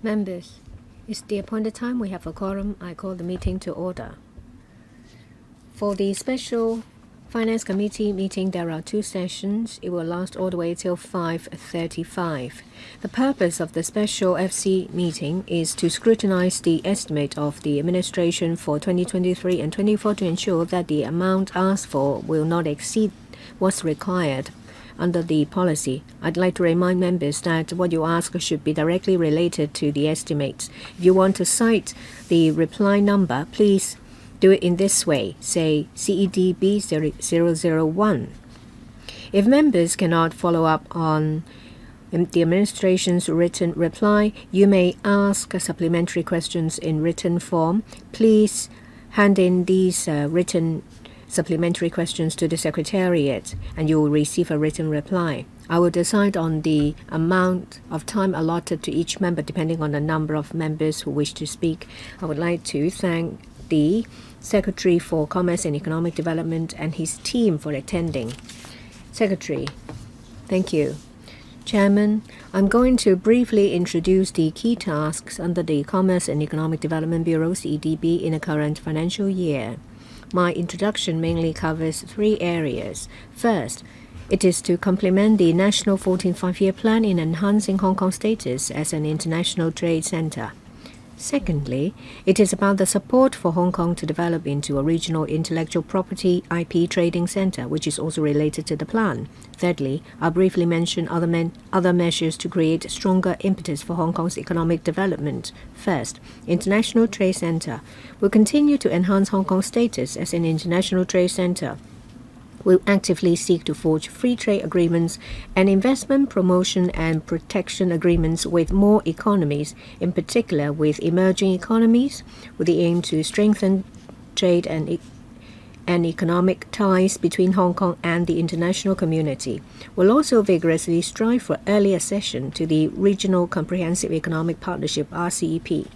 Members, it's the appointed time. We have a quorum. I call the meeting to order. For the special Finance Committee meeting, there are 2 sessions. It will last all the way till 5:35. The purpose of the special FC meeting is to scrutinize the estimate of the administration for 2023 and 24 to ensure that the amount asked for will not exceed what's required under the policy. I'd like to remind members that what you ask should be directly related to the estimates. If you want to cite the reply number, please do it in this way, say CEDB 001. If members cannot follow up on the administration's written reply, you may ask supplementary questions in written form. Please hand in these written supplementary questions to the Secretariat and you will receive a written reply. I will decide on the amount of time allotted to each member depending on the number of members who wish to speak. I would like to thank the Secretary for Commerce and Economic Development and his team for attending. Secretary, thank you. Chairman, I'm going to briefly introduce the key tasks under the Commerce and Economic Development Bureau (CEDB) in the current financial year. My introduction mainly covers 3 areas. First, it is to complement the National 14th Five-Year Plan in enhancing Hong Kong's status as an international trade center. Secondly, it is about the support for Hong Kong to develop into a regional intellectual property IP trading center, which is also related to the plan. Thirdly, I'll briefly mention other measures to create stronger impetus for Hong Kong's economic development. First, International Trade Center will continue to enhance Hong Kong's status as an international trade center. Will actively seek to forge free trade agreements and investment promotion and protection agreements with more economies, in particular with emerging economies, with the aim to strengthen trade and economic ties between Hong Kong and the international community. Will also vigorously strive for early accession to the Regional Comprehensive Economic Partnership (RCEP).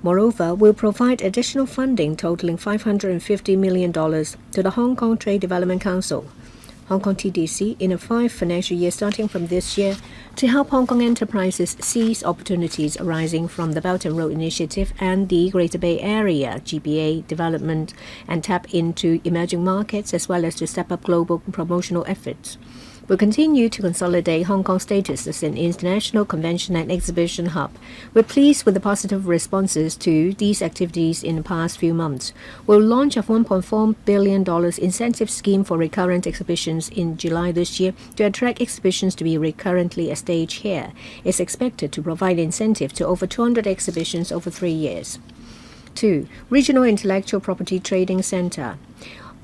Moreover, will provide additional funding totaling $550 million to the Hong Kong Trade Development Council, Hong Kong TDC, in a 5 financial year starting from this year to help Hong Kong enterprises seize opportunities arising from the Belt and Road Initiative and the Greater Bay Area (GBA) development and tap into emerging markets as well as to step up global promotional efforts. We'll continue to consolidate Hong Kong's status as an international convention and exhibition hub. We're pleased with the positive responses to these activities in the past few months. We'll launch a $1.4 billion incentive scheme for recurrent exhibitions in July this year to attract exhibitions to be recurrently staged here. It's expected to provide incentive to over 200 exhibitions over 3 years. 2. Regional Intellectual Property Trading Center.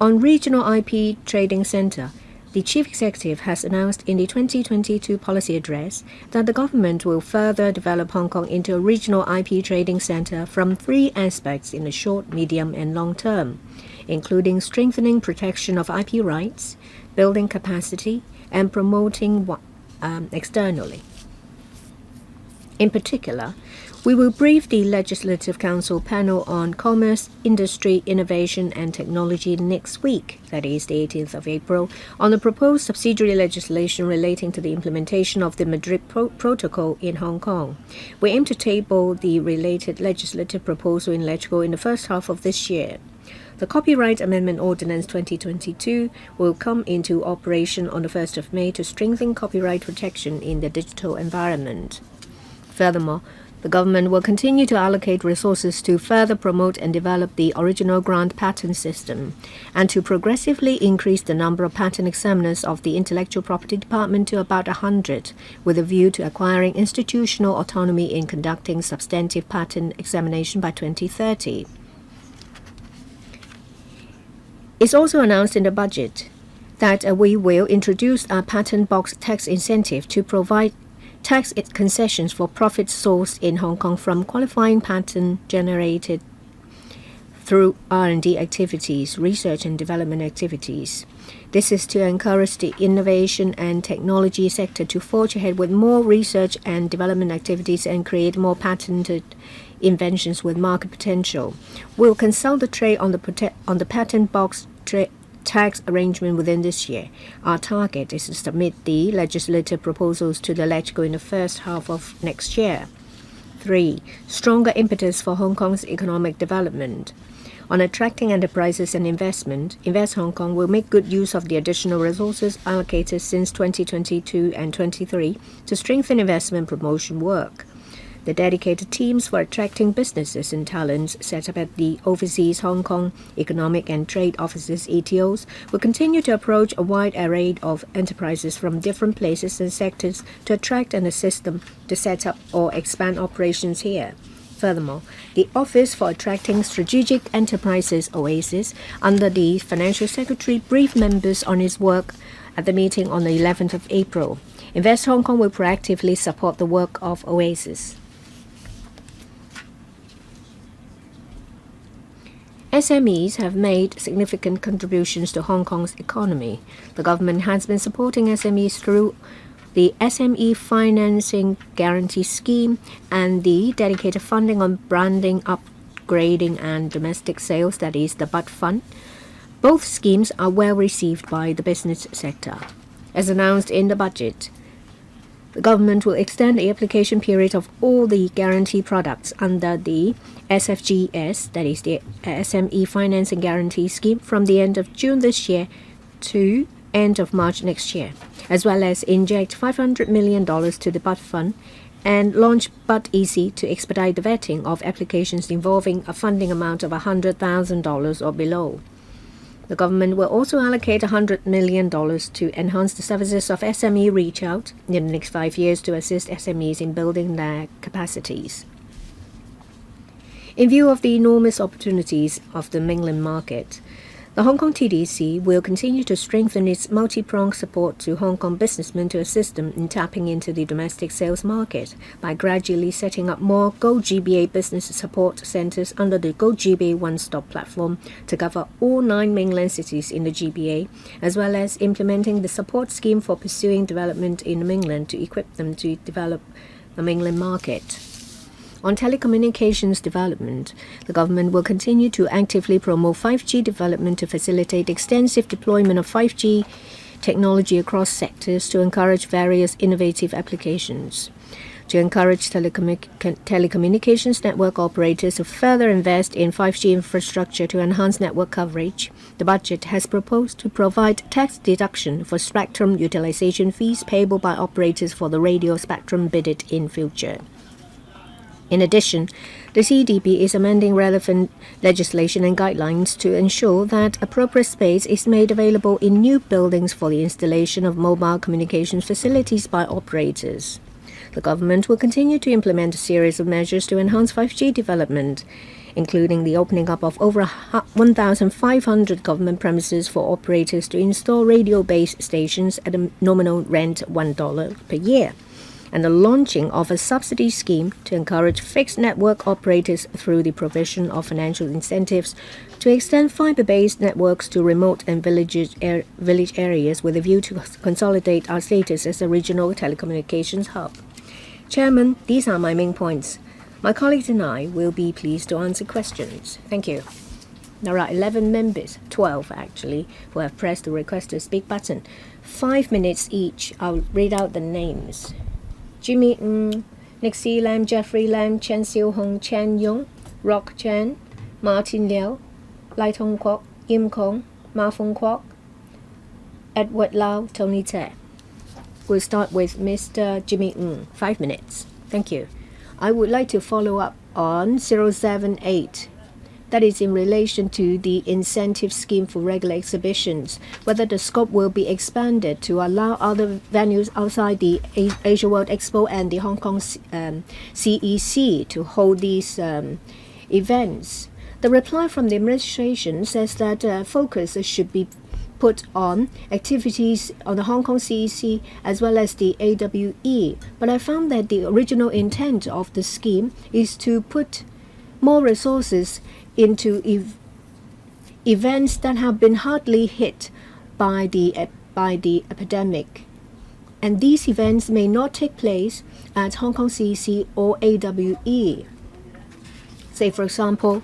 On Regional IP Trading Center, the Chief Executive has announced in the 2022 policy address that the government will further develop Hong Kong into a regional IP trading center from 3 aspects in the short, medium, and long term, including strengthening protection of IP rights, building capacity, and promoting externally. In particular, we will brief the Legislative Council panel on Commerce, Industry, Innovation and Technology next week, that is the 18th of April, on the proposed subsidiary legislation relating to the implementation of the Madrid Protocol in Hong Kong. We aim to table the related legislative proposal in LegCo in the first half of this year. The Copyright Amendment Ordinance 2022 will come into operation on the 1st of May to strengthen copyright protection in the digital environment. Furthermore, the government will continue to allocate resources to further promote and develop the original grant patent system and to progressively increase the number of patent examiners of the Intellectual Property Department to about 100, with a view to acquiring institutional autonomy in conducting substantive patent examination by 2030. It's also announced in the budget that we will introduce a patent box tax incentive to provide tax concessions for profits sourced in Hong Kong from qualifying patent generated through R&D activities, research and development activities. This is to encourage the innovation and technology sector to forge ahead with more research and development activities and create more patented inventions with market potential. We'll consult the trade on the patent box tax arrangement within this year. Our target is to submit the legislative proposals to the LegCo in the first half of next year. 2023, stronger impetus for Hong Kong's economic development. On attracting enterprises and investment, Invest Hong Kong will make good use of the additional resources allocated since 2022 and 23 to strengthen investment promotion work. The dedicated teams for attracting businesses and talents set up at the Overseas Hong Kong Economic and Trade Offices (ETOs) will continue to approach a wide array of enterprises from different places and sectors to attract and assist them to set up or expand operations here. Furthermore, the Office for Attracting Strategic Enterprises (OASIS) under the Financial Secretary briefed members on its work at the meeting on the 11th of April. Invest Hong Kong will proactively support the work of OASIS. SMEs have made significant contributions to Hong Kong's economy. The government has been supporting SMEs through the SME Financing Guarantee Scheme and the dedicated funding on branding, upgrading and domestic sales, that is the BUD Fund. Both schemes are well received by the business sector. As announced in the budget, the government will extend the application period of all the guarantee products under the SFGS, that is the SME Financing Guarantee Scheme, from the end of June this year to end of March next year, as well as inject $500 million to the BUD Fund and launch BUD Easy to expedite the vetting of applications involving a funding amount of $100,000 or below. The government will also allocate $100 million to enhance the services of SME Reach Out in the next 5 years to assist SMEs in building their capacities. In view of the enormous opportunities of the mainland market, the Hong Kong TDC will continue to strengthen its multi-pronged support to Hong Kong businessmen to assist them in tapping into the domestic sales market by gradually setting up more GoGBA business support centres under the GoGBA one-stop platform to cover all 9 mainland cities in the GBA, as well as implementing the support scheme for pursuing development in the mainland to equip them to develop the mainland market. On telecommunications development, the government will continue to actively promote 5G development to facilitate extensive deployment of 5G technology across sectors to encourage various innovative applications. To encourage telecommunications network operators to further invest in 5G infrastructure to enhance network coverage, the budget has proposed to provide tax deduction for spectrum utilization fees payable by operators for the radio spectrum bidded in future. In addition, the CDP is amending relevant legislation and guidelines to ensure that appropriate space is made available in new buildings for the installation of mobile communications facilities by operators. The government will continue to implement a series of measures to enhance 5G development, including the opening up of over 1,500 government premises for operators to install radio-based stations at a nominal rent $1 per year, and the launching of a subsidy scheme to encourage fixed network operators through the provision of financial incentives to extend fiber-based networks to remote and village areas with a view to consolidate our status as a regional telecommunications hub. Chairman, these are my main points. My colleagues and I will be pleased to answer questions. Thank you. There are 11 members, 12 actually, who have pressed the request to speak button. 5 minutes each. I'll read out the names. Jimmy Ng, Nixie Lam, Jeffrey Lam, Chen Xiu Hong, Chen Yong, Rock Chen, Martin Liao, Lai Tong Kwok, Yim Kong, Ma Fong Kwok, Edward Lau, Tony Tse. We'll start with Mr. Jimmy Ng. 5 minutes. Thank you. I would like to follow up on 078. That is in relation to the incentive scheme for regular exhibitions, whether the scope will be expanded to allow other venues outside the Asia World Expo and the Hong Kong CEC to hold these events. The reply from the administration says that focus should be put on activities on the Hong Kong CEC as well as the AWE, but I found that the original intent of the scheme is to put more resources into events that have been hardly hit by the epidemic. And these events may not take place at Hong Kong CEC or AWE. Say, for example,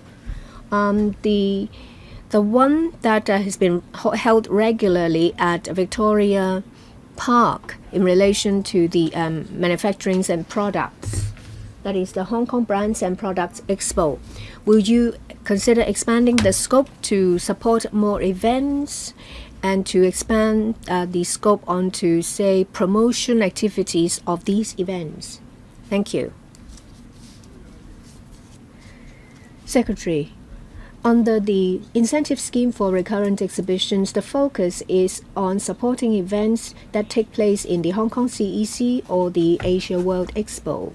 the one that has been held regularly at Victoria Park in relation to the manufacturing and products that is the Hong Kong Brands and Products Expo. Will you consider expanding the scope to support more events and to expand the scope onto, say, promotion activities of these events? Thank you. Secretary, under the incentive scheme for recurrent exhibitions, the focus is on supporting events that take place in the Hong Kong CEC or the Asia World Expo.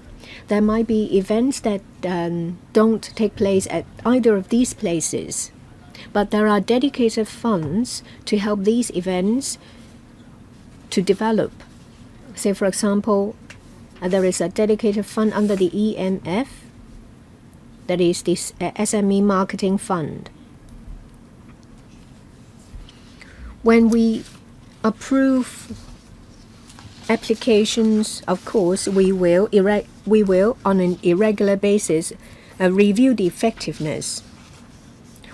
There might be events that don't take place at either of these places, but there are dedicated funds to help these events to develop. Say, for example, there is a dedicated fund under the EMF, that is this SME Marketing Fund. When we approve applications, of course, we will on an irregular basis review the effectiveness.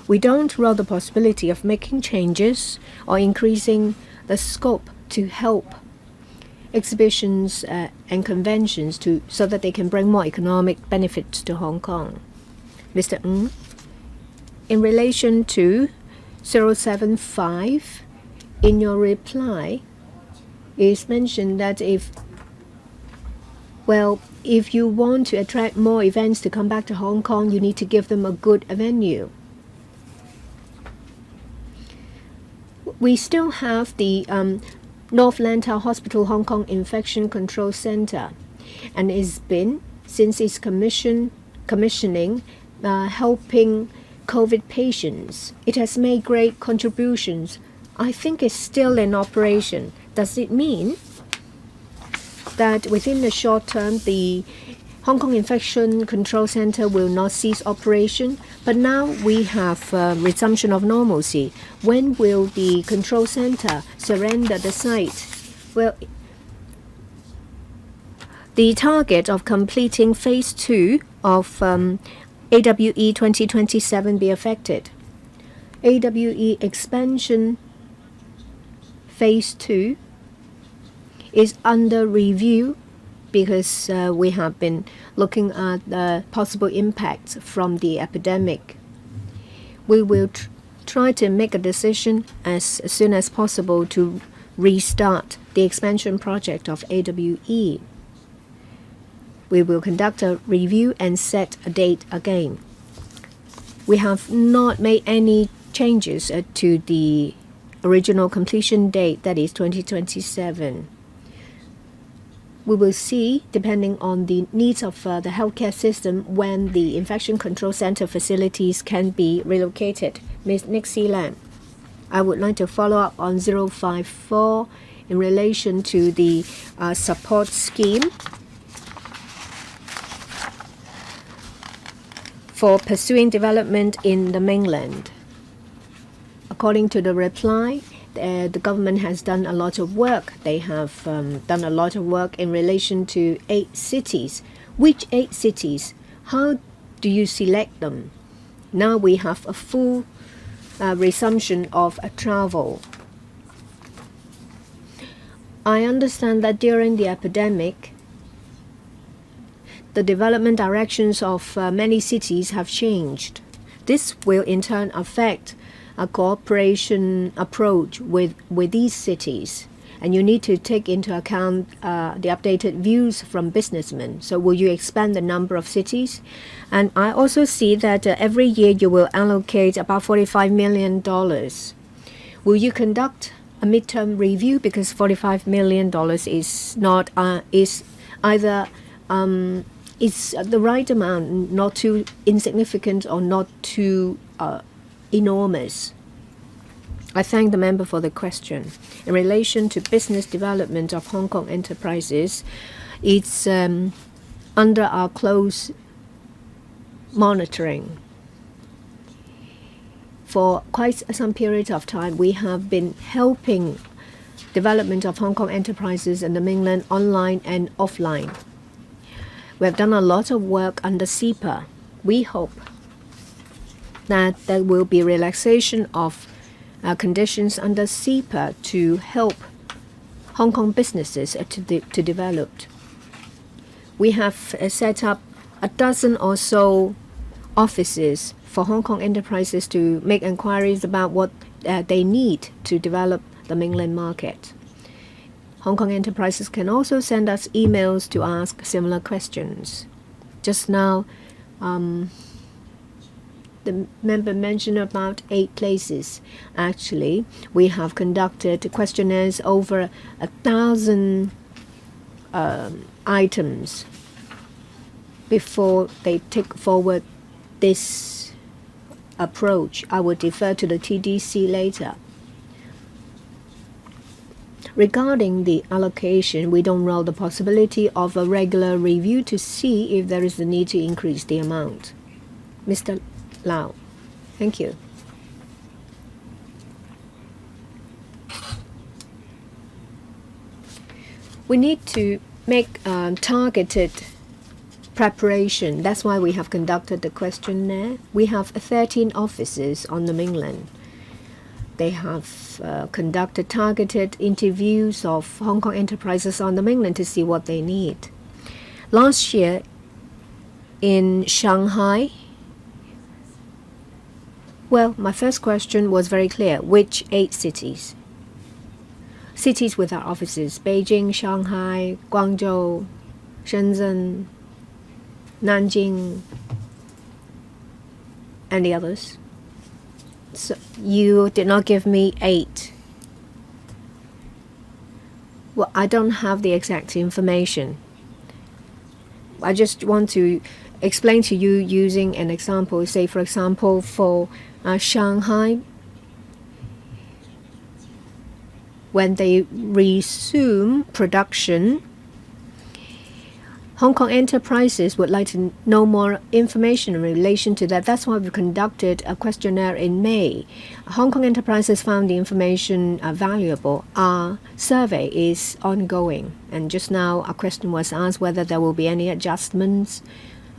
We don't rule the possibility of making changes or increasing the scope to help exhibitions and conventions so that they can bring more economic benefits to Hong Kong. Mr. Ng, in relation to 075, in your reply, it's mentioned that if you want to attract more events to come back to Hong Kong, you need to give them a good venue. We still have the North Lantau Hospital Hong Kong Infection Control Center, and it's been, since its commissioning, helping COVID patients. It has made great contributions. I think it's still in operation. Does it mean that within the short term, the Hong Kong Infection Control Center will not cease operation? But now we have resumption of normalcy. When will the control center surrender the site? Well, the target of completing phase 2 of AWE 2027 be affected. AWE expansion phase 2 is under review because we have been looking at the possible impacts from the epidemic. We will try to make a decision as soon as possible to restart the expansion project of AWE. We will conduct a review and set a date again. We have not made any changes to the original completion date, that is 2027. We will see, depending on the needs of the healthcare system, when the infection control center facilities can be relocated. Ms. Nixie Lam, I would like to follow up on 054 in relation to the support scheme for pursuing development in the mainland. According to the reply, the government has done a lot of work. They have done a lot of work in relation to 8 cities. Which 8 cities? How do you select them? Now we have a full resumption of travel. I understand that during the epidemic, the development directions of many cities have changed. This will in turn affect a cooperation approach with these cities. And you need to take into account the updated views from businessmen. So will you expand the number of cities? And I also see that every year you will allocate about $45 million. Will you conduct a midterm review? Because $45 million is not is either it's the right amount, not too insignificant or not too enormous. I thank the member for the question. In relation to business development of Hong Kong enterprises, it's under our close monitoring. For quite some period of time, we have been helping development of Hong Kong enterprises in the mainland online and offline. We have done a lot of work under CEPA. We hope that there will be relaxation of conditions under CEPA to help Hong Kong businesses to develop. We have set up a dozen or so offices for Hong Kong enterprises to make inquiries about what they need to develop the mainland market. Hong Kong enterprises can also send us emails to ask similar questions. Just now, the member mentioned about 8 places. Actually, we have conducted questionnaires over 1,000 items before they take forward this approach. I will defer to the TDC later. Regarding the allocation, we don't rule the possibility of a regular review to see if there is a need to increase the amount. Mr. Lau, thank you. We need to make targeted preparation. That's why we have conducted the questionnaire. We have 13 offices on the mainland. They have conducted targeted interviews of Hong Kong enterprises on the mainland to see what they need. Last year in Shanghai, well, my first question was very clear. Which 8 cities? Cities with our offices: Beijing, Shanghai, Guangzhou, Shenzhen, Nanjing, and the others. So you did not give me 8. Well, I don't have the exact information. I just want to explain to you using an example. Say, for example, for Shanghai, when they resume production, Hong Kong enterprises would like to know more information in relation to that. That's why we conducted a questionnaire in May. Hong Kong enterprises found the information valuable. Our survey is ongoing. And just now a question was asked whether there will be any adjustments.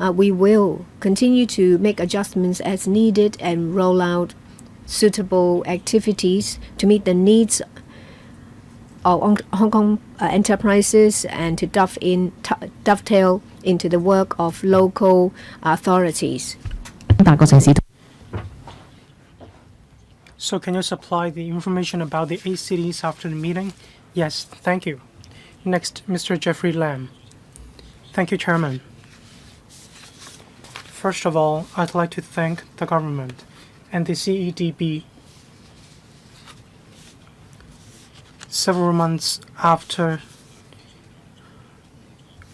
We will continue to make adjustments as needed and roll out suitable activities to meet the needs of Hong Kong enterprises and to dovetail into the work of local authorities. So can you supply the information about the 8 cities after the meeting? Yes, thank you. Next, Mr. Jeffrey Lam. Thank you, Chairman. First of all, I'd like to thank the government and the CEDB. Several months after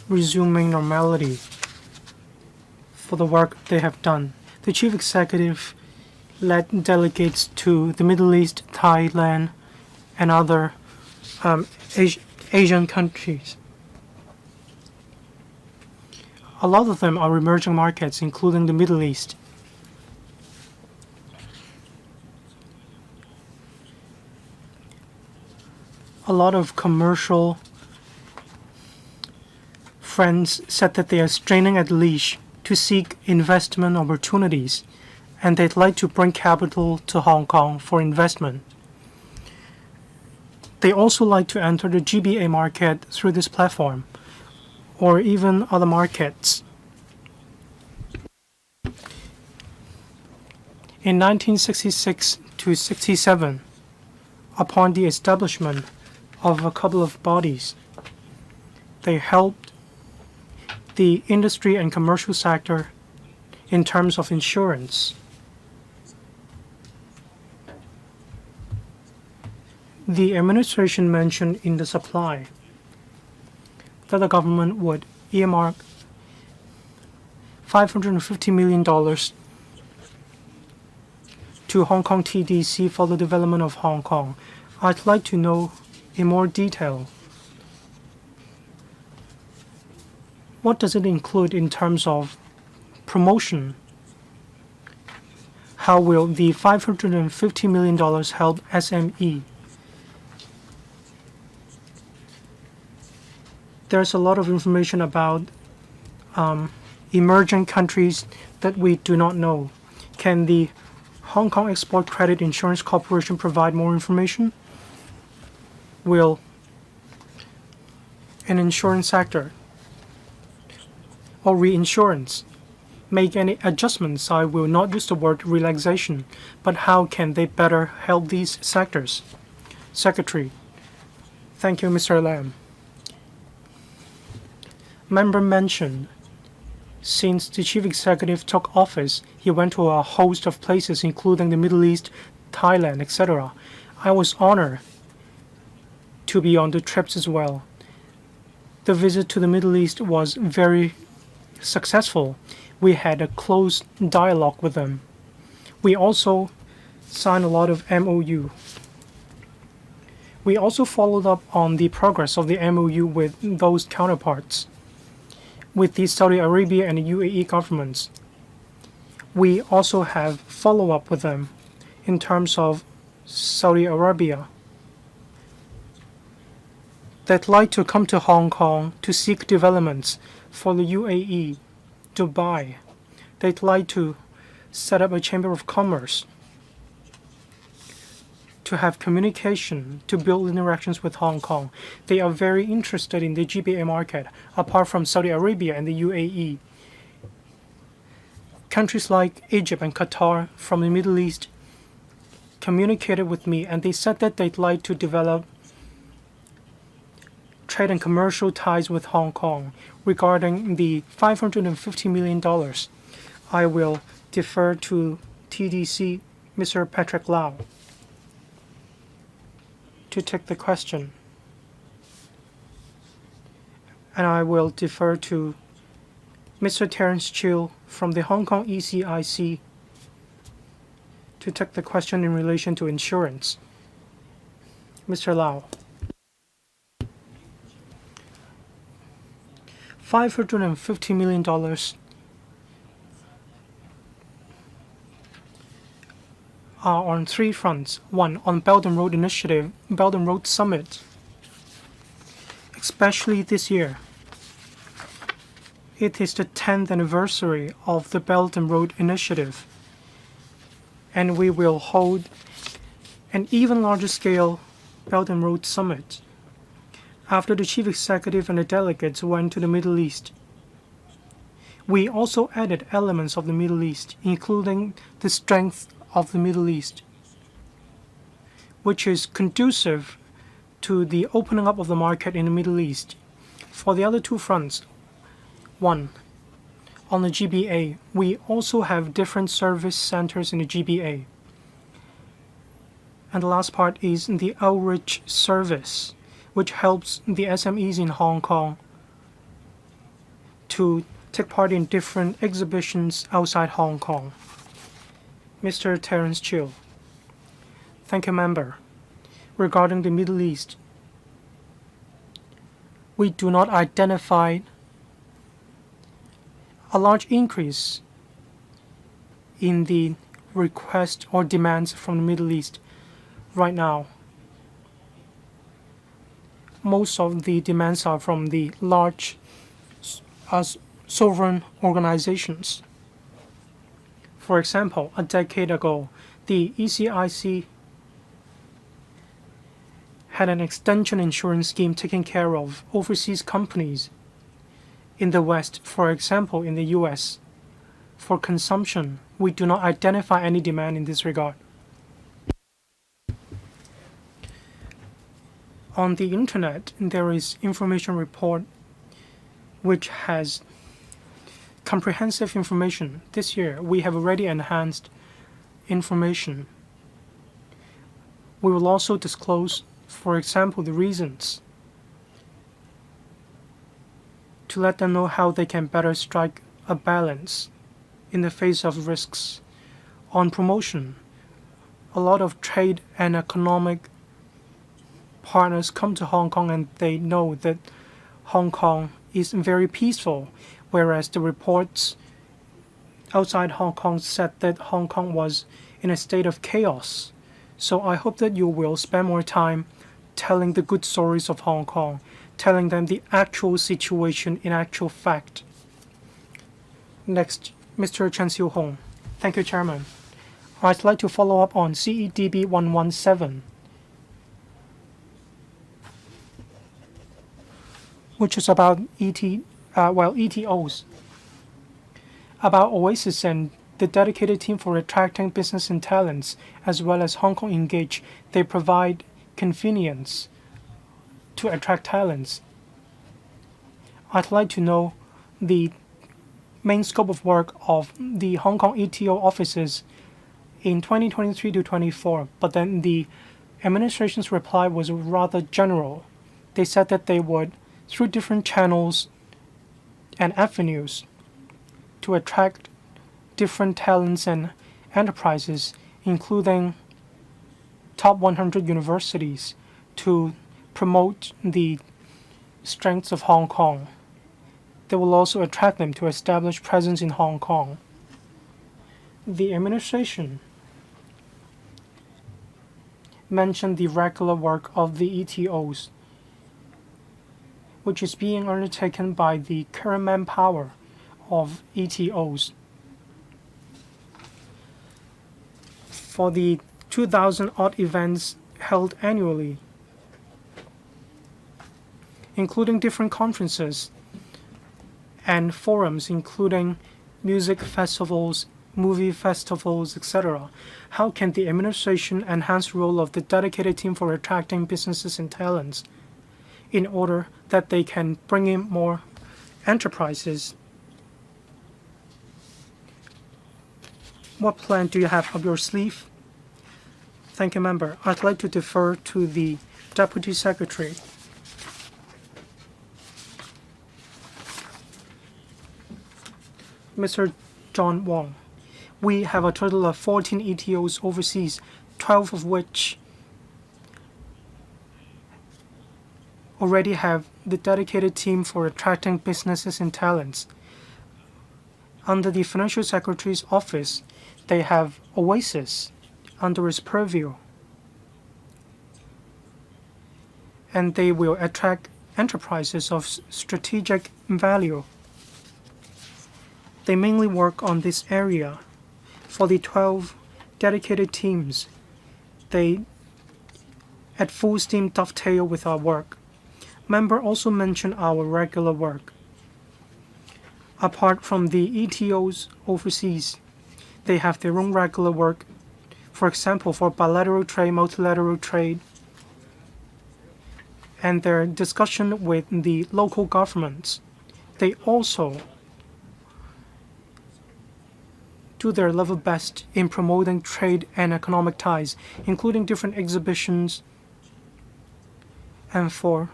resuming normality for the work they have done, the chief executive led delegates to the Middle East, Thailand, and other Asian countries. A lot of them are emerging markets, including the Middle East. A lot of commercial friends said that they are straining at leash to seek investment opportunities, and they'd like to bring capital to Hong Kong for investment. They also like to enter the GBA market through this platform, or even other markets. In 1966 to 67, upon the establishment of a couple of bodies, they helped the industry and commercial sector in terms of insurance. The administration mentioned in the supply that the government would earmark $550 million to Hong Kong TDC for the development of Hong Kong. I'd like to know in more detail, what does it include in terms of promotion? How will the $550 million help SME? There's a lot of information about emerging countries that we do not know. Can the Hong Kong Export Credit Insurance Corporation provide more information? Will an insurance sector or reinsurance make any adjustments, I will not use the word relaxation, but how can they better help these sectors? Secretary. Thank you, Mr. Lam. Member mentioned since the chief executive took office, he went to a host of places, including the Middle East, Thailand, etc. I was honored to be on the trips as well. The visit to the Middle East was very successful. We had a close dialogue with them. We also signed a lot of MOU. We also followed up on the progress of the MOU with those counterparts, with the Saudi Arabia and UAE governments. We also have follow-up with them in terms of Saudi Arabia. They'd like to come to Hong Kong to seek developments for the UAE, Dubai. They'd like to set up a chamber of commerce, to have communication, to build interactions with Hong Kong. They are very interested in the GBA market, apart from Saudi Arabia and the UAE. Countries like Egypt and Qatar from the Middle East communicated with me, and they said that they'd like to develop trade and commercial ties with Hong Kong. Regarding the $550 million, I will defer to TDC Mr. Patrick Lau to take the question. And I will defer to Mr. Terence Chiu from the Hong Kong ECIC to take the question in relation to insurance. Mr. Lau. $550 million are on three fronts. One, on Belt and Road Initiative, Belt and Road Summit, especially this year. It is the 10th anniversary of the Belt and Road Initiative, and we will hold an even larger scale Belt and Road Summit after the chief executive and the delegates went to the Middle East. We also added elements of the Middle East, including the strength of the Middle East, which is conducive to the opening up of the market in the Middle East. For the other two fronts, one, on the GBA, we also have different service centers in the GBA. And the last part is the outreach service, which helps the SMEs in Hong Kong to take part in different exhibitions outside Hong Kong. Mr. Terence Chiu. Thank you, member. Regarding the Middle East, we do not identify a large increase in the request or demands from the Middle East right now. Most of the demands are from the large sovereign organizations. For example, a decade ago, the ECIC had an extension insurance scheme taking care of overseas companies in the West, for example, in the US. For consumption, we do not identify any demand in this regard. On the internet, there is information report which has comprehensive information. This year, we have already enhanced information. We will also disclose, for example, the reasons to let them know how they can better strike a balance in the face of risks. On promotion, a lot of trade and economic partners come to Hong Kong and they know that Hong Kong is very peaceful, whereas the reports outside Hong Kong said that Hong Kong was in a state of chaos. So I hope that you will spend more time telling the good stories of Hong Kong, telling them the actual situation in actual fact. Next, Mr. Chen Xiu-Hong. Thank you, Chairman. I'd like to follow up on CEDB 117, which is about ETOs. About Oasis and the dedicated team for attracting business and talents, as well as Hong Kong Engage, they provide convenience to attract talents. I'd like to know the main scope of work of the Hong Kong ETO offices in 2023 to 24, but then the administration's reply was rather general. They said that they would, through different channels and avenues, to attract different talents and enterprises, including top 100 universities, to promote the strengths of Hong Kong. They will also attract them to establish presence in Hong Kong. The administration mentioned the regular work of the ETOs, which is being undertaken by the current manpower of ETOs. For the 2,000 odd events held annually, including different conferences and forums, including music festivals, movie festivals, etc. How can the administration enhance the role of the dedicated team for attracting businesses and talents in order that they can bring in more enterprises? What plan do you have up your sleeve? Thank you, member. I'd like to defer to the Deputy Secretary. Mr. John Wong. We have a total of 14 ETOs overseas, 12 of which already have the dedicated team for attracting businesses and talents. Under the Financial Secretary's office, they have Oasis under its purview, and they will attract enterprises of strategic value. They mainly work on this area. For the 12 dedicated teams, they at full steam dovetail with our work. Member also mentioned our regular work. Apart from the ETOs overseas, they have their own regular work. For example, for bilateral trade, multilateral trade, and their discussion with the local governments. They also do their level best in promoting trade and economic ties, including different exhibitions and for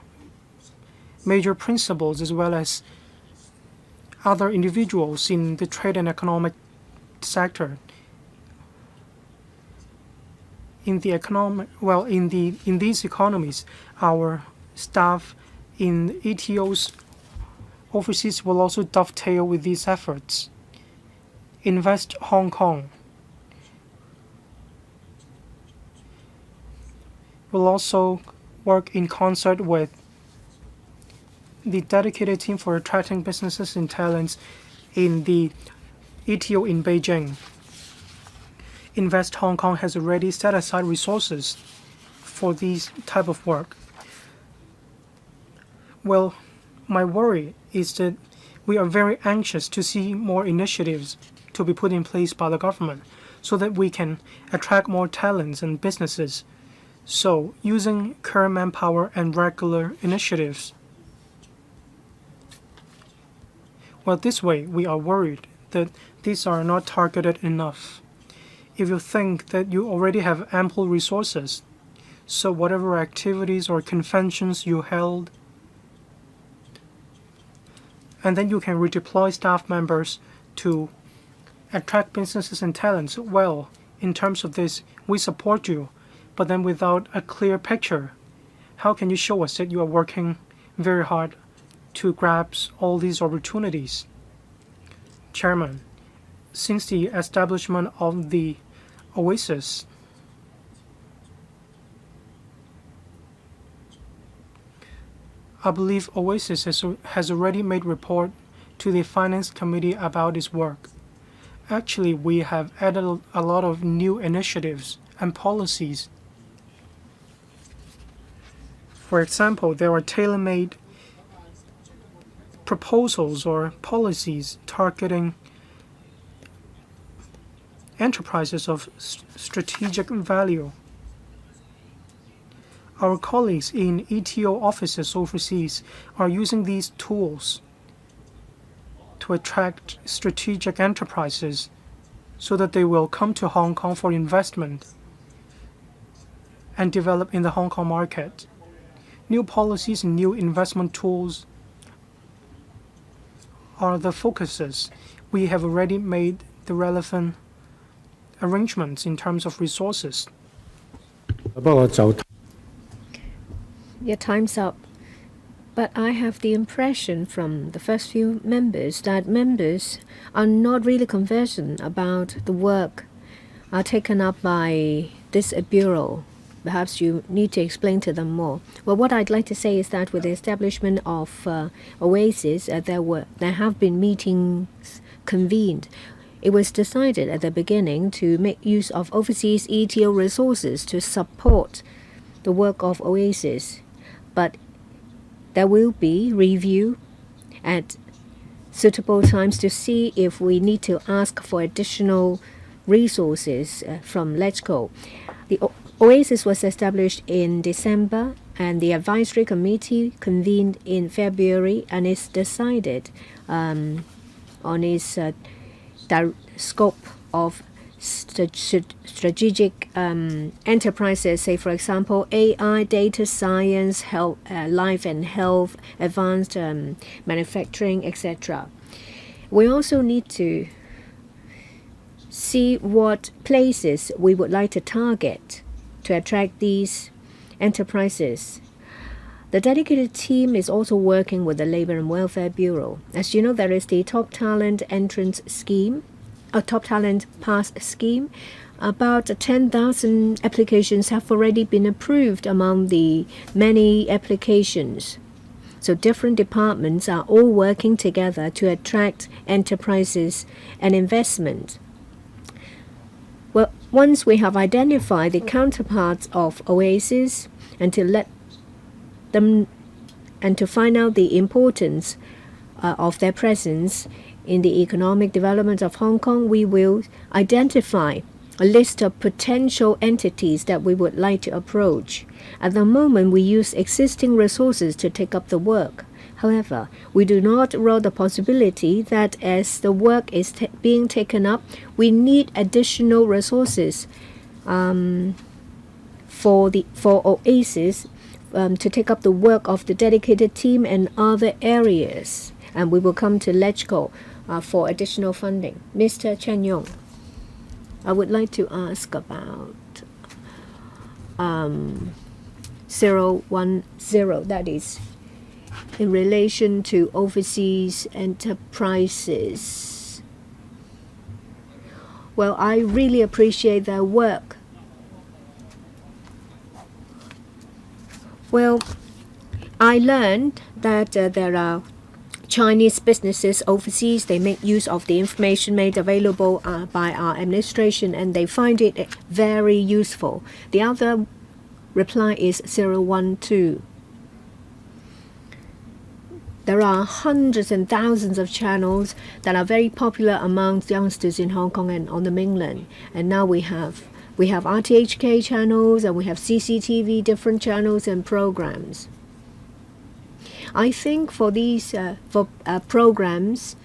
major principals as well as other individuals in the trade and economic sector. In these economies, our staff in ETOs overseas will also dovetail with these efforts. Invest Hong Kong will also work in concert with the dedicated team for attracting businesses and talents in the ETO in Beijing. Invest Hong Kong has already set aside resources for these type of work. Well, my worry is that we are very anxious to see more initiatives to be put in place by the government so that we can attract more talents and businesses. So, using current manpower and regular initiatives. Well, this way, we are worried that these are not targeted enough. If you think that you already have ample resources, so whatever activities or conventions you held, and then you can redeploy staff members to attract businesses and talents. Well, in terms of this, we support you, but then without a clear picture, how can you show us that you are working very hard to grasp all these opportunities? Chairman, since the establishment of the Oasis, I believe Oasis has already made report to the Finance Committee about its work. Actually, we have added a lot of new initiatives and policies. For example, there are tailor-made proposals or policies targeting enterprises of strategic value. Our colleagues in ETO offices overseas are using these tools to attract strategic enterprises so that they will come to Hong Kong for investment and develop in the Hong Kong market. New policies and new investment tools are the focuses. We have already made the relevant arrangements in terms of resources. Your time's up. But I have the impression from the first few members that members are not really conversant about the work taken up by this bureau. Perhaps you need to explain to them more. Well, what I'd like to say is that with the establishment of Oasis, there have been meetings convened. It was decided at the beginning to make use of overseas ETO resources to support the work of Oasis. But there will be review at suitable times to see if we need to ask for additional resources from LegCo. The Oasis was established in December, and the advisory committee convened in February, and it's decided on its scope of strategic enterprises, say for example AI, data science, health, life and health, advanced manufacturing, etc. We also need to see what places we would like to target to attract these enterprises. The dedicated team is also working with the Labour and Welfare Bureau. As you know, there is the Top Talent Entrance Scheme, a Top Talent Pass scheme. About 10,000 applications have already been approved among the many applications. So different departments are all working together to attract enterprises and investment. Well, once we have identified the counterparts of Oasis and to let them and to find out the importance of their presence in the economic development of Hong Kong, we will identify a list of potential entities that we would like to approach. At the moment, we use existing resources to take up the work. However, we do not rule the possibility that as the work is being taken up, we need additional resources for Oasis to take up the work of the dedicated team and other areas. And we will come to LegCo for additional funding. Mr. Chen Yong, I would like to ask about 010, that is in relation to overseas enterprises. Well, I really appreciate their work. Well, I learned that there are Chinese businesses overseas. They make use of the information made available by our administration, and they find it very useful. The other reply is 012. There are hundreds and thousands of channels that are very popular amongst youngsters in Hong Kong and on the mainland. And now we have RTHK channels, and we have CCTV, different channels and programs. I think for these programs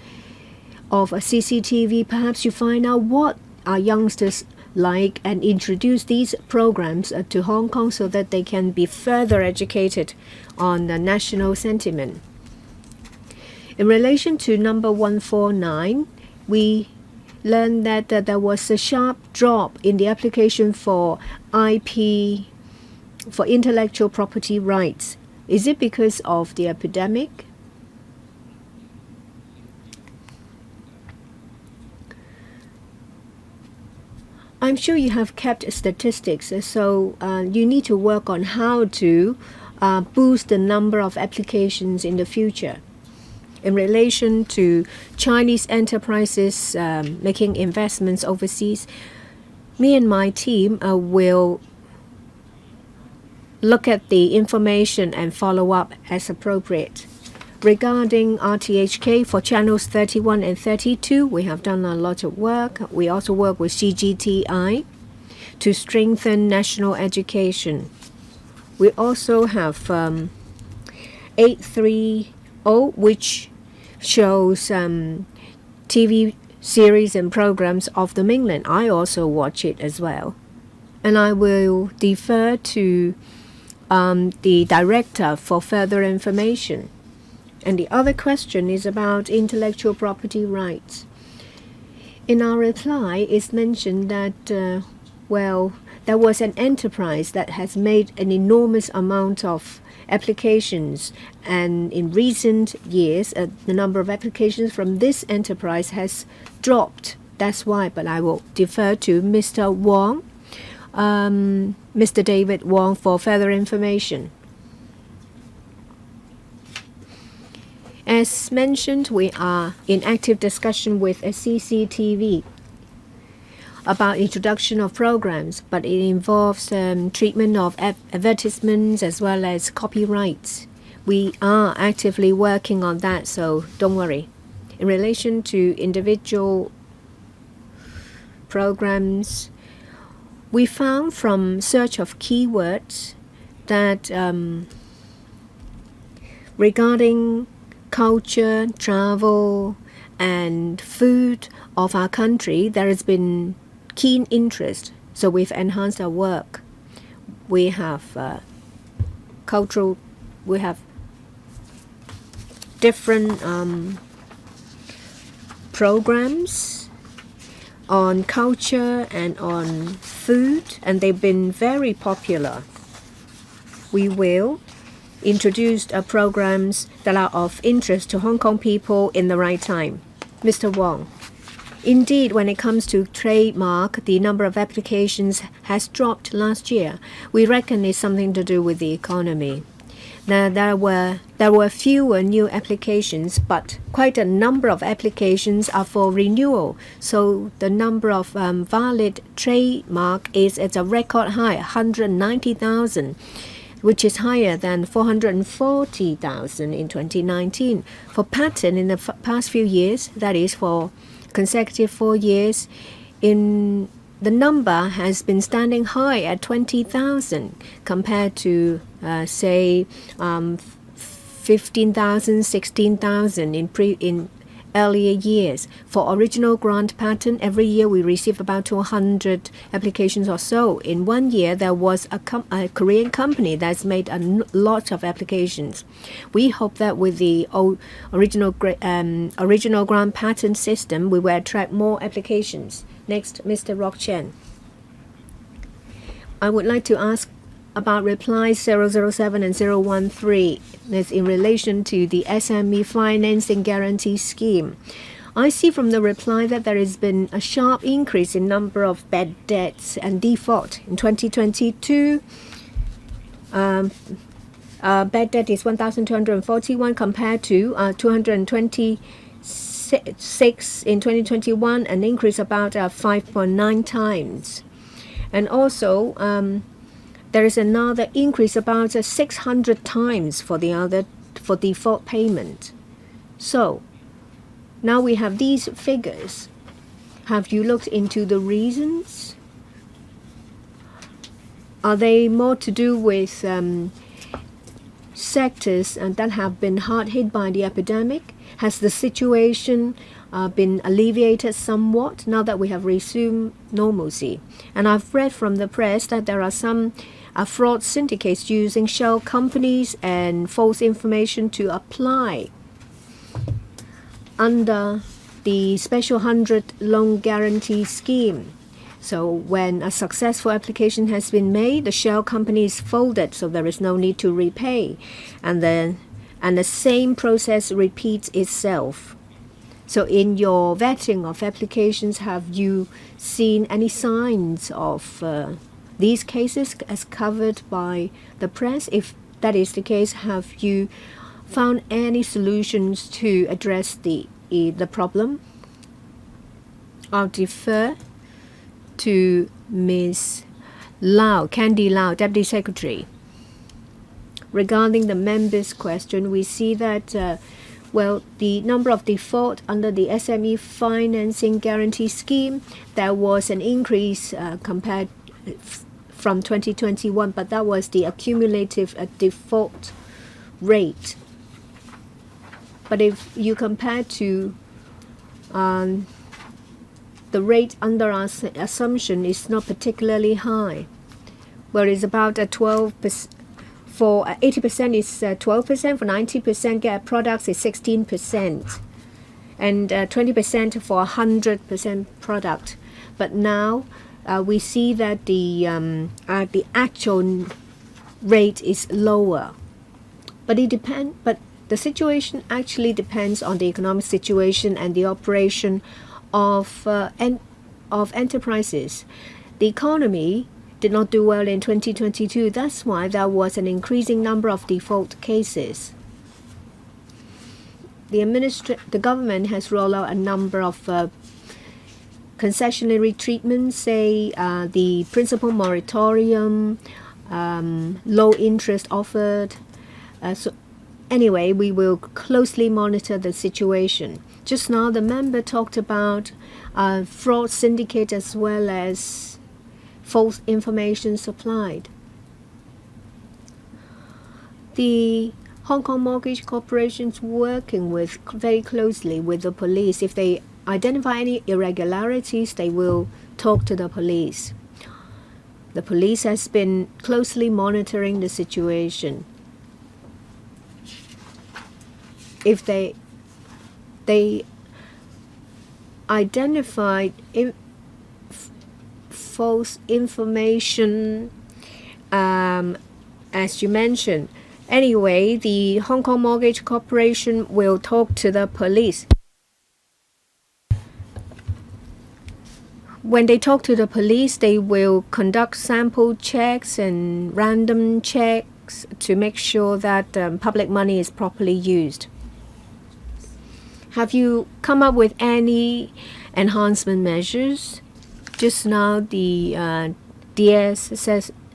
of CCTV, perhaps you find out what our youngsters like and introduce these programs to Hong Kong so that they can be further educated on the national sentiment. In relation to number 149, we learned that there was a sharp drop in the application for IP, for intellectual property rights. Is it because of the epidemic? I'm sure you have kept statistics, so you need to work on how to boost the number of applications in the future. In relation to Chinese enterprises making investments overseas, me and my team will look at the information and follow up as appropriate. Regarding RTHK for channels 31 and 32, we have done a lot of work. We also work with CGTI to strengthen national education. We also have 830, which shows TV series and programs of the mainland. I also watch it as well. And I will defer to the director for further information. And the other question is about intellectual property rights. In our reply, it's mentioned that, there was an enterprise that has made an enormous amount of applications, and in recent years, the number of applications from this enterprise has dropped. That's why, but I will defer to Mr. Wong, Mr. David Wong, for further information. As mentioned, we are in active discussion with a CCTV about introduction of programs, but it involves treatment of advertisements as well as copyrights. We are actively working on that, so don't worry. In relation to individual programs, we found from search of keywords that regarding culture, travel, and food of our country, there has been keen interest. So we've enhanced our work. We have we have different programs on culture and on food, and they've been very popular. We will introduce programs that are of interest to Hong Kong people in the right time. Mr. Wong. Indeed, when it comes to trademark, the number of applications has dropped last year. We reckon it's something to do with the economy. Now, there were fewer new applications, but quite a number of applications are for renewal. So the number of valid trademark is at a record high, 190,000, which is higher than 440,000 in 2019. For patent, in the past few years, that is for consecutive 4 years, the number has been standing high at 20,000 compared to, say, 15,000, 16,000 in earlier years. For original grant patent, every year we receive about 200 applications or so. In 1 year, there was a Korean company that's made a lot of applications. We hope that with the original grant patent system, we will attract more applications. Next, Mr. Rock Chen. I would like to ask about replies 007 and 013. That's in relation to the SME financing guarantee scheme. I see from the reply that there has been a sharp increase in number of bad debts and default. In 2022, bad debt is 1,241 compared to 226 in 2021, an increase about 5.9 times. And also, there is another increase about 600 times for default payment. So now we have these figures. Have you looked into the reasons? Are they more to do with sectors that have been hard hit by the epidemic? Has the situation been alleviated somewhat now that we have resumed normalcy? And I've read from the press that there are some fraud syndicates using shell companies and false information to apply under the Special 100 Loan Guarantee Scheme. So when a successful application has been made, the shell company is folded, so there is no need to repay. And the same process repeats itself. So in your vetting of applications, have you seen any signs of these cases as covered by the press? If that is the case, have you found any solutions to address the problem? I'll defer to Ms. Lau, Candy Lau, Deputy Secretary. regarding the members' question, we see that the number of default under the SME financing guarantee scheme, there was an increase compared from 2021, but that was the accumulative default rate. But if you compare to the rate under our assumption is not particularly high, where it's about 12%. For 80% is 12%, for 90% gap products is 16%, and 20% for 100% product. But now we see that the actual rate is lower. But the situation actually depends on the economic situation and the operation of enterprises. The economy did not do well in 2022. That's why there was an increasing number of default cases. The government has rolled out a number of concessionary treatments, say the principal moratorium, low interest offered. So anyway, we will closely monitor the situation. Just now, the member talked about fraud syndicate as well as false information supplied. The Hong Kong Mortgage Corporation is working very closely with the police. If they identify any irregularities, they will talk to the police. The police has been closely monitoring the situation. If they identified false information, as you mentioned. Anyway, the Hong Kong Mortgage Corporation will talk to the police. When they talk to the police, they will conduct sample checks and random checks to make sure that public money is properly used. Have you come up with any enhancement measures? Just now, the DS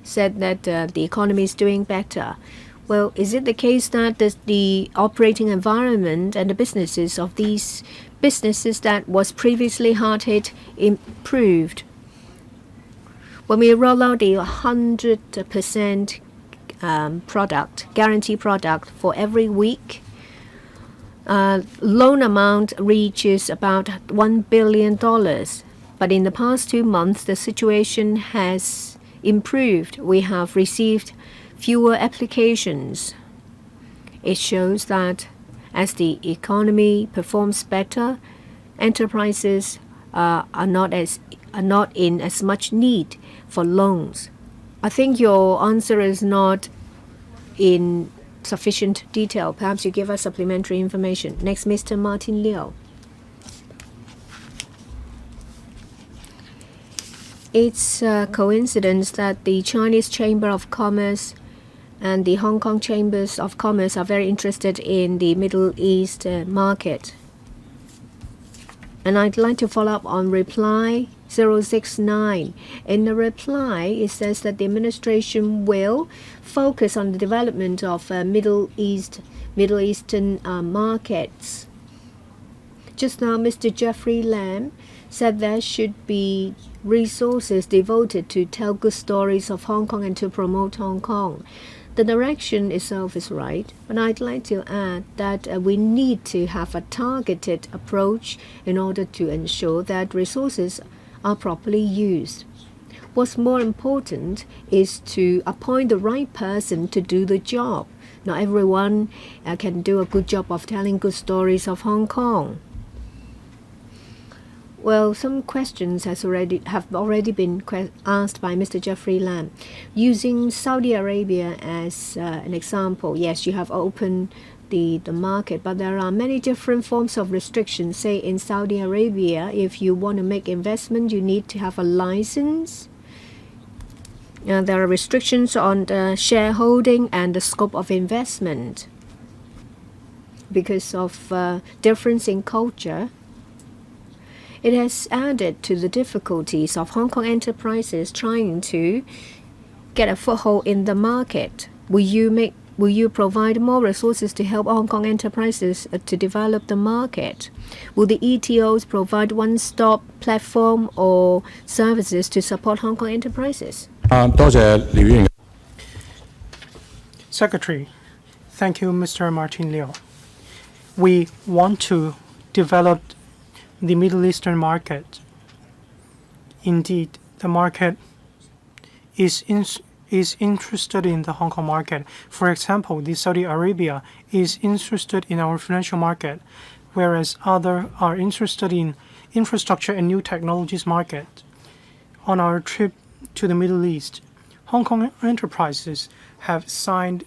said that the economy is doing better. Well, is it the case that the operating environment and the businesses of these businesses that was previously hard hit improved? When we roll out the 100% guarantee product for every week, loan amount reaches about $1 billion. But in the past 2 months, the situation has improved. We have received fewer applications. It shows that as the economy performs better, enterprises are not in as much need for loans. I think your answer is not in sufficient detail. Perhaps you give us supplementary information. Next, Mr. Martin Liu. It's a coincidence that the Chinese Chamber of Commerce and the Hong Kong Chambers of Commerce are very interested in the Middle East market. And I'd like to follow up on reply 069. In the reply, it says that the administration will focus on the development of Middle Eastern markets. Just now, Mr. Jeffrey Lam said there should be resources devoted to tell good stories of Hong Kong and to promote Hong Kong. The direction itself is right, but I'd like to add that we need to have a targeted approach in order to ensure that resources are properly used. What's more important is to appoint the right person to do the job. Not everyone can do a good job of telling good stories of Hong Kong. Well, some questions have already been asked by Mr. Jeffrey Lam. Using Saudi Arabia as an example, yes, you have opened the market, but there are many different forms of restrictions. Say in Saudi Arabia, if you want to make investment, you need to have a license. There are restrictions on the shareholding and the scope of investment because of difference in culture. It has added to the difficulties of Hong Kong enterprises trying to get a foothold in the market. Will you make Will you provide more resources to help Hong Kong enterprises to develop the market? Will the ETOs provide one-stop platform or services to support Hong Kong enterprises? 多謝廖議員。 Secretary, thank you, Mr. Martin Liu. We want to develop the Middle Eastern market. Indeed, the market is interested in the Hong Kong market. For example, the Saudi Arabia is interested in our financial market, whereas others are interested in infrastructure and new technologies market. On our trip to the Middle East, Hong Kong enterprises have signed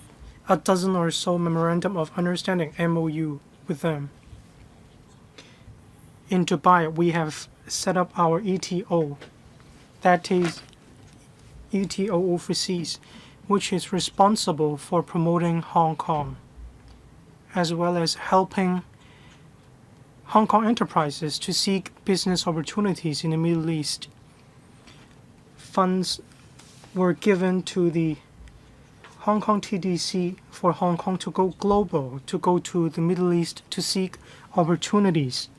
a dozen or so memorandum of understanding MOU with them. In Dubai, we have set up our ETO, that is ETO overseas, which is responsible for promoting Hong Kong, as well as helping Hong Kong enterprises to seek business opportunities in the Middle East. Funds were given to the Hong Kong TDC for Hong Kong to go global, to go to the Middle East to seek opportunities.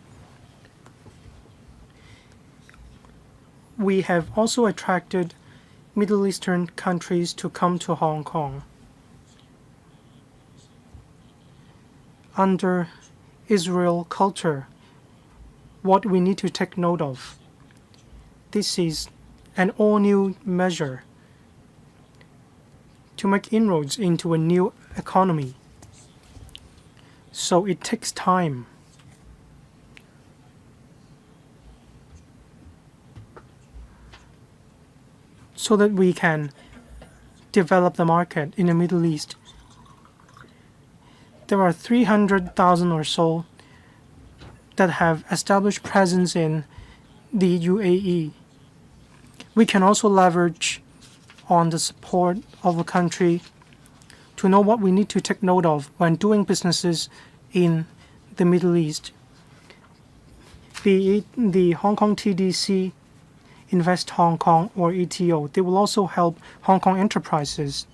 We have also attracted Middle Eastern countries to come to Hong Kong. Under Israel culture, what we need to take note of, this is an all-new measure to make inroads into a new economy. So it takes time. So that we can develop the market in the Middle East. There are 300,000 or so that have established presence in the UAE. We can also leverage on the support of a country to know what we need to take note of when doing businesses in the Middle East. Be it the Hong Kong TDC, Invest Hong Kong, or ETO, they will also help Hong Kong enterprises.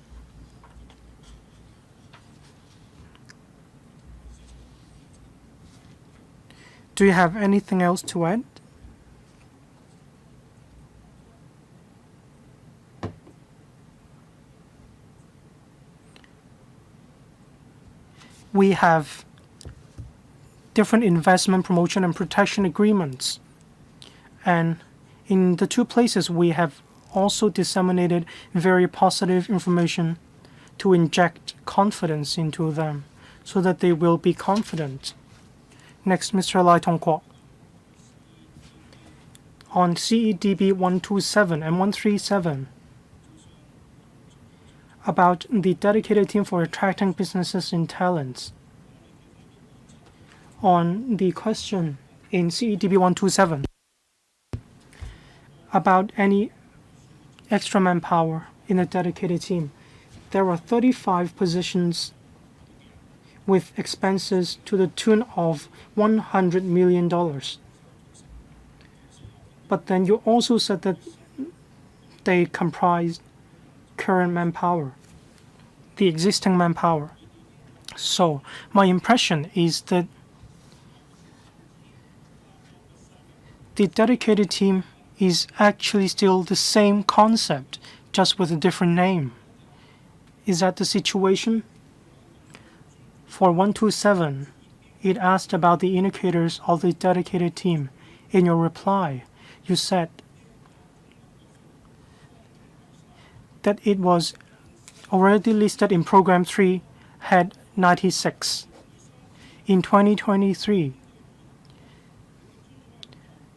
Do you have anything else to add? We have different investment promotion and protection agreements. And in the two places, we have also disseminated very positive information to inject confidence into them so that they will be confident. Next, Mr. Lai Tong Kwok. On CEDB 127 and 137, about the dedicated team for attracting businesses and talents. On the question in CEDB 127 about any extra manpower in a dedicated team, there are 35 positions with expenses to the tune of $100 million. But then you also said that they comprise current manpower, the existing manpower. So my impression is that the dedicated team is actually still the same concept, just with a different name. Is that the situation? For 127, it asked about the indicators of the dedicated team. In your reply, you said that it was already listed in Program 3, Head 96. In 2023,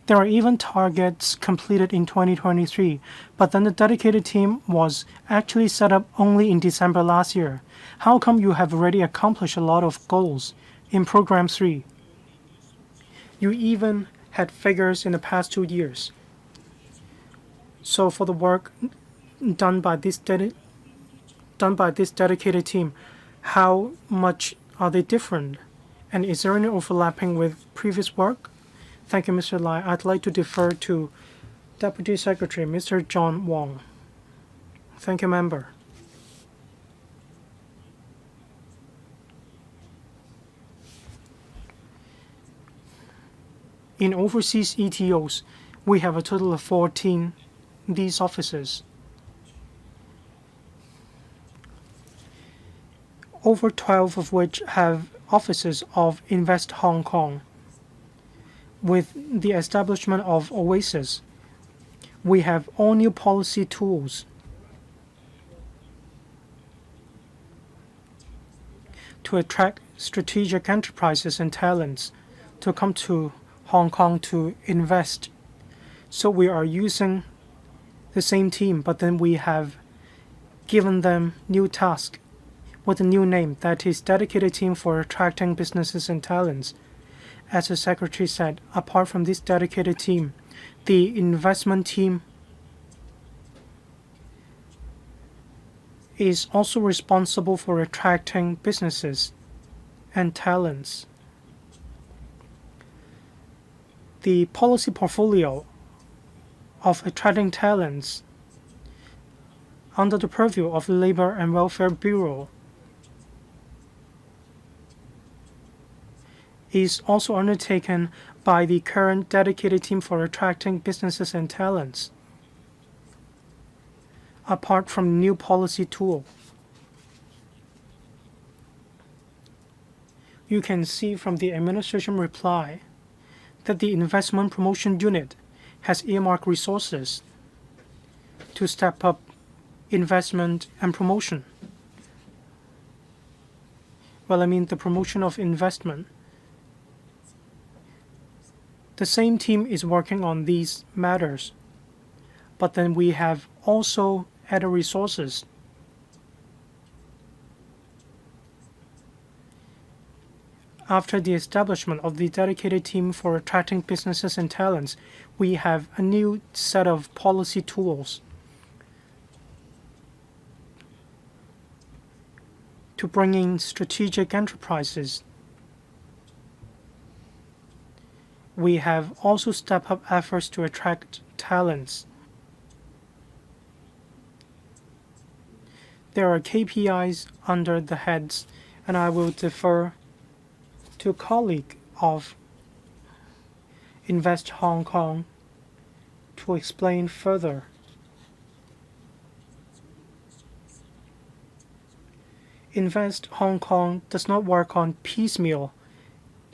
there are even targets completed in 2023, but then the dedicated team was actually set up only in December last year. How come you have already accomplished a lot of goals in Program 3? You even had figures in the past 2 years. So for the work done by this dedicated team, how much are they different? And is there any overlapping with previous work? Thank you, Mr. Lai. I'd like to defer to Deputy Secretary, Mr. John Wong. Thank you, Member. In overseas ETOs, we have a total of 14 these offices. Over 12 of which have offices of Invest Hong Kong. With the establishment of Oasis, we have all new policy tools to attract strategic enterprises and talents to come to Hong Kong to invest. So we are using the same team, but then we have given them new tasks with a new name, that is dedicated team for attracting businesses and talents. As the secretary said, apart from this dedicated team, the investment team is also responsible for attracting businesses and talents. The policy portfolio of attracting talents under the purview of the Labor and Welfare Bureau is also undertaken by the current dedicated team for attracting businesses and talents. Apart from the new policy tool, you can see from the administration reply that the investment promotion unit has earmarked resources to step up investment and promotion. Well, I mean the promotion of investment. The same team is working on these matters, but then we have also added resources after the establishment of the dedicated team for attracting businesses and talents. We have a new set of policy tools to bring in strategic enterprises. We have also stepped up efforts to attract talents. There are KPIs under the heads, and I will defer to a colleague of Invest Hong Kong to explain further. Invest Hong Kong does not work on piecemeal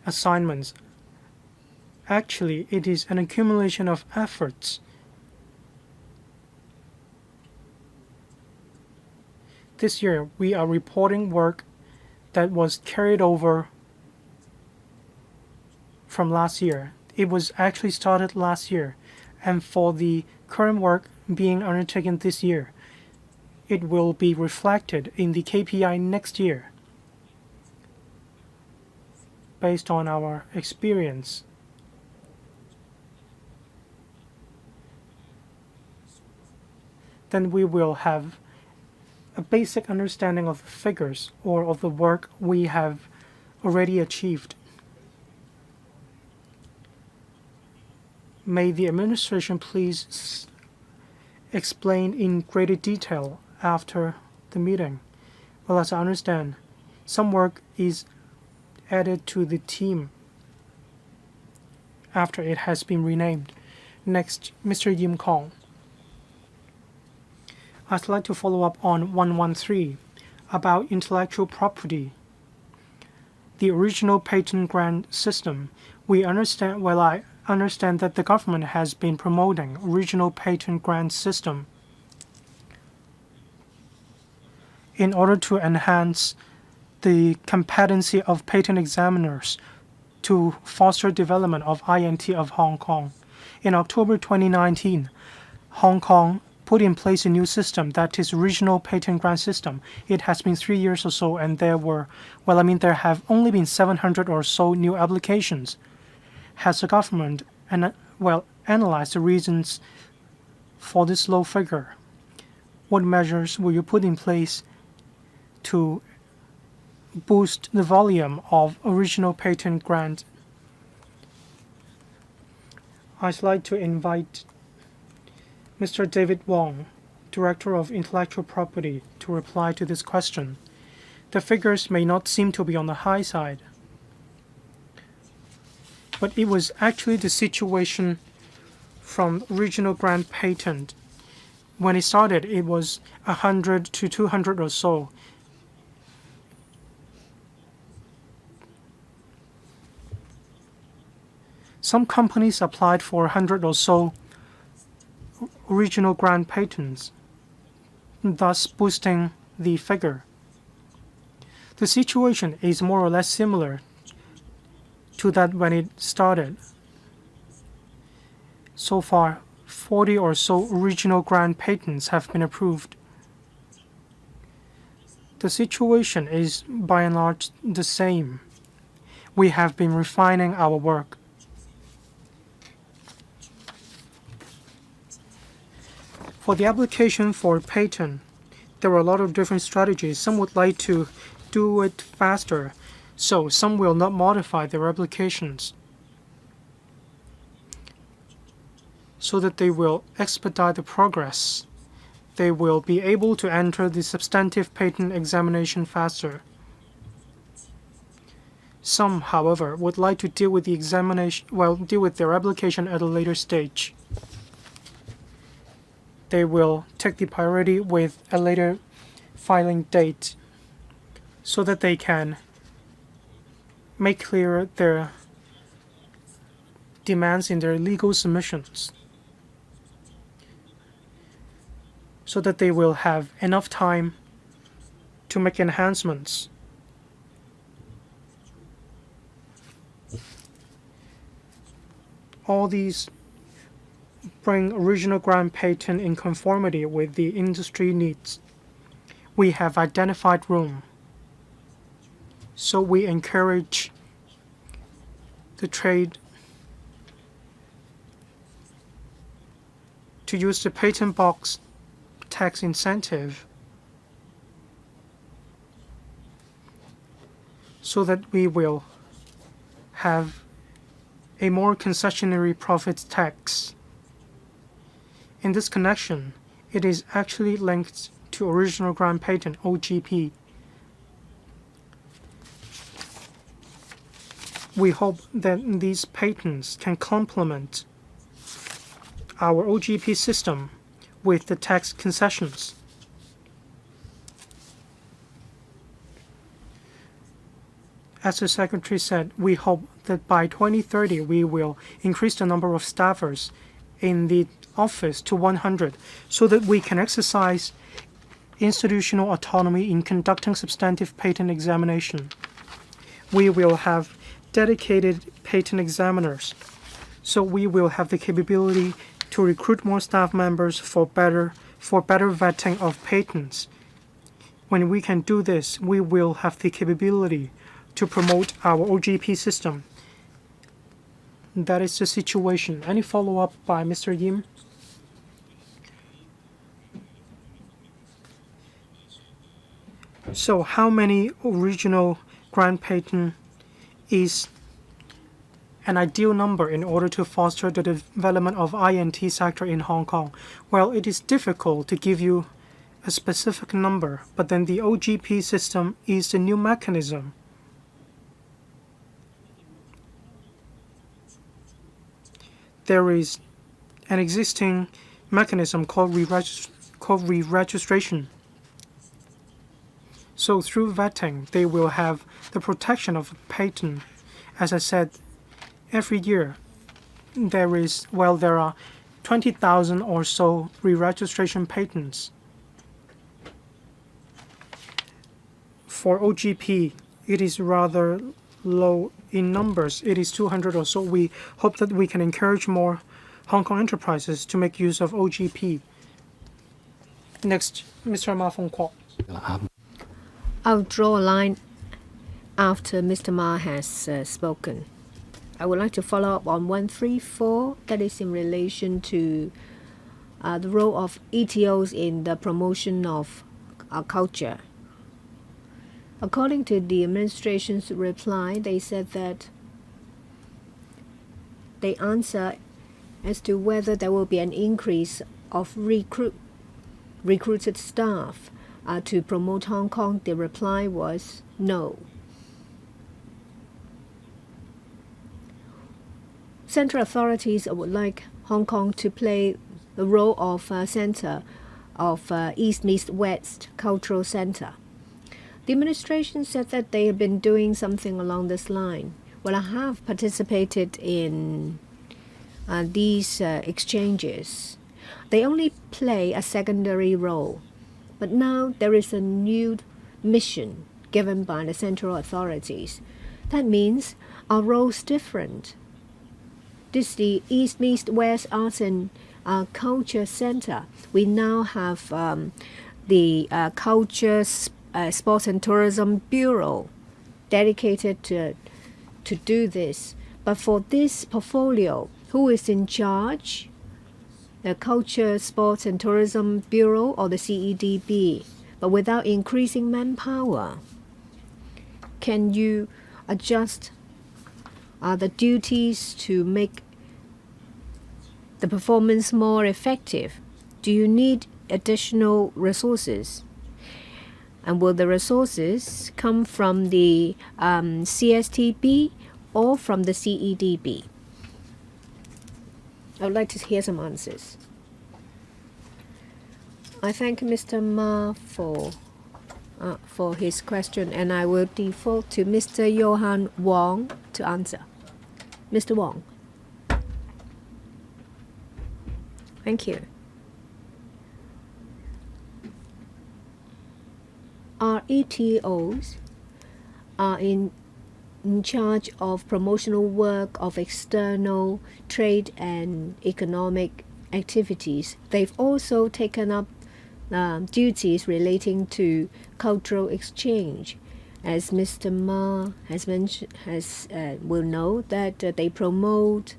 assignments. Actually, it is an accumulation of efforts. This year, we are reporting work that was carried over from last year. It was actually started last year, and for the current work being undertaken this year, it will be reflected in the KPI next year based on our experience. Then we will have a basic understanding of the figures or of the work we have already achieved. May the administration please explain in greater detail after the meeting. Well, as I understand, some work is added to the team after it has been renamed. Next, Mr. Yim Kong. I'd like to follow up on 113 about intellectual property. The original patent grant system, I understand that the government has been promoting original patent grant system in order to enhance the competency of patent examiners to foster development of INT of Hong Kong. In October 2019, Hong Kong put in place a new system, that is regional patent grant system. It has been 3 years or so, and there have only been 700 or so new applications. Has the government analyzed the reasons for this low figure? What measures will you put in place to boost the volume of original patent grant? I'd like to invite Mr. David Wong, Director of Intellectual Property, to reply to this question. The figures may not seem to be on the high side, but it was actually the situation from original grant patent. When it started, it was 100 to 200 or so. Some companies applied for 100 or so original grant patents, thus boosting the figure. The situation is more or less similar to that when it started. So far, 40 or so original grant patents have been approved. The situation is by and large the same. We have been refining our work. For the application for patent, there are a lot of different strategies. Some would like to do it faster, so some will not modify their applications so that they will expedite the progress. They will be able to enter the substantive patent examination faster. Some, however, would like to deal with their application at a later stage. They will take the priority with a later filing date so that they can make clear their demands in their legal submissions, so that they will have enough time to make enhancements. All these bring original grant patent in conformity with the industry needs. We have identified room, so we encourage the trade to use the patent box tax incentive so that we will have a more concessionary profit tax. In this connection, it is actually linked to original grant patent, OGP. We hope that these patents can complement our OGP system with the tax concessions. As the Secretary said, we hope that by 2030 we will increase the number of staffers in the office to 100 so that we can exercise institutional autonomy in conducting substantive patent examination. We will have dedicated patent examiners, so we will have the capability to recruit more staff members for better vetting of patents. When we can do this, we will have the capability to promote our OGP system. That is the situation. Any follow-up by Mr. Yim? So how many original grant patent is an ideal number in order to foster the development of INT sector in Hong Kong? Well, it is difficult to give you a specific number, but then the OGP system is the new mechanism. There is an existing mechanism called re-registration. So through vetting, they will have the protection of a patent. As I said, every year there are 20,000 or so re-registration patents. For OGP, it is rather low in numbers. It is 200 or so. We hope that we can encourage more Hong Kong enterprises to make use of OGP. Next, Mr. Ma Fong Kwok. I'll draw a line after Mr. Ma has spoken. I would like to follow up on 134, that is in relation to the role of ETOs in the promotion of our culture. According to the administration's reply, they said that they answer as to whether there will be an increase of recruited staff to promote Hong Kong. The reply was no. central authorities would like Hong Kong to play the role of center of East meets West Cultural Center. The administration said that they have been doing something along this line. Well, I have participated in these exchanges. They only play a secondary role. But now there is a new mission given by the central authorities. That means our role's different. This is the East meets West Arts and Culture Center. We now have the Culture, Sports and Tourism Bureau dedicated to do this. But for this portfolio, who is in charge? The Culture, Sports and Tourism Bureau or the CEDB? But without increasing manpower, can you adjust the duties to make the performance more effective? Do you need additional resources? And will the resources come from the CSTB or from the CEDB? I would like to hear some answers. I thank Mr. Ma for his question, and I will default to Mr. Johan Wong to answer. Mr. Wong. Thank you. Our ETOs are in charge of promotional work of external trade and economic activities. They've also taken up duties relating to cultural exchange. As Mr. Ma has mentioned, will know that they promote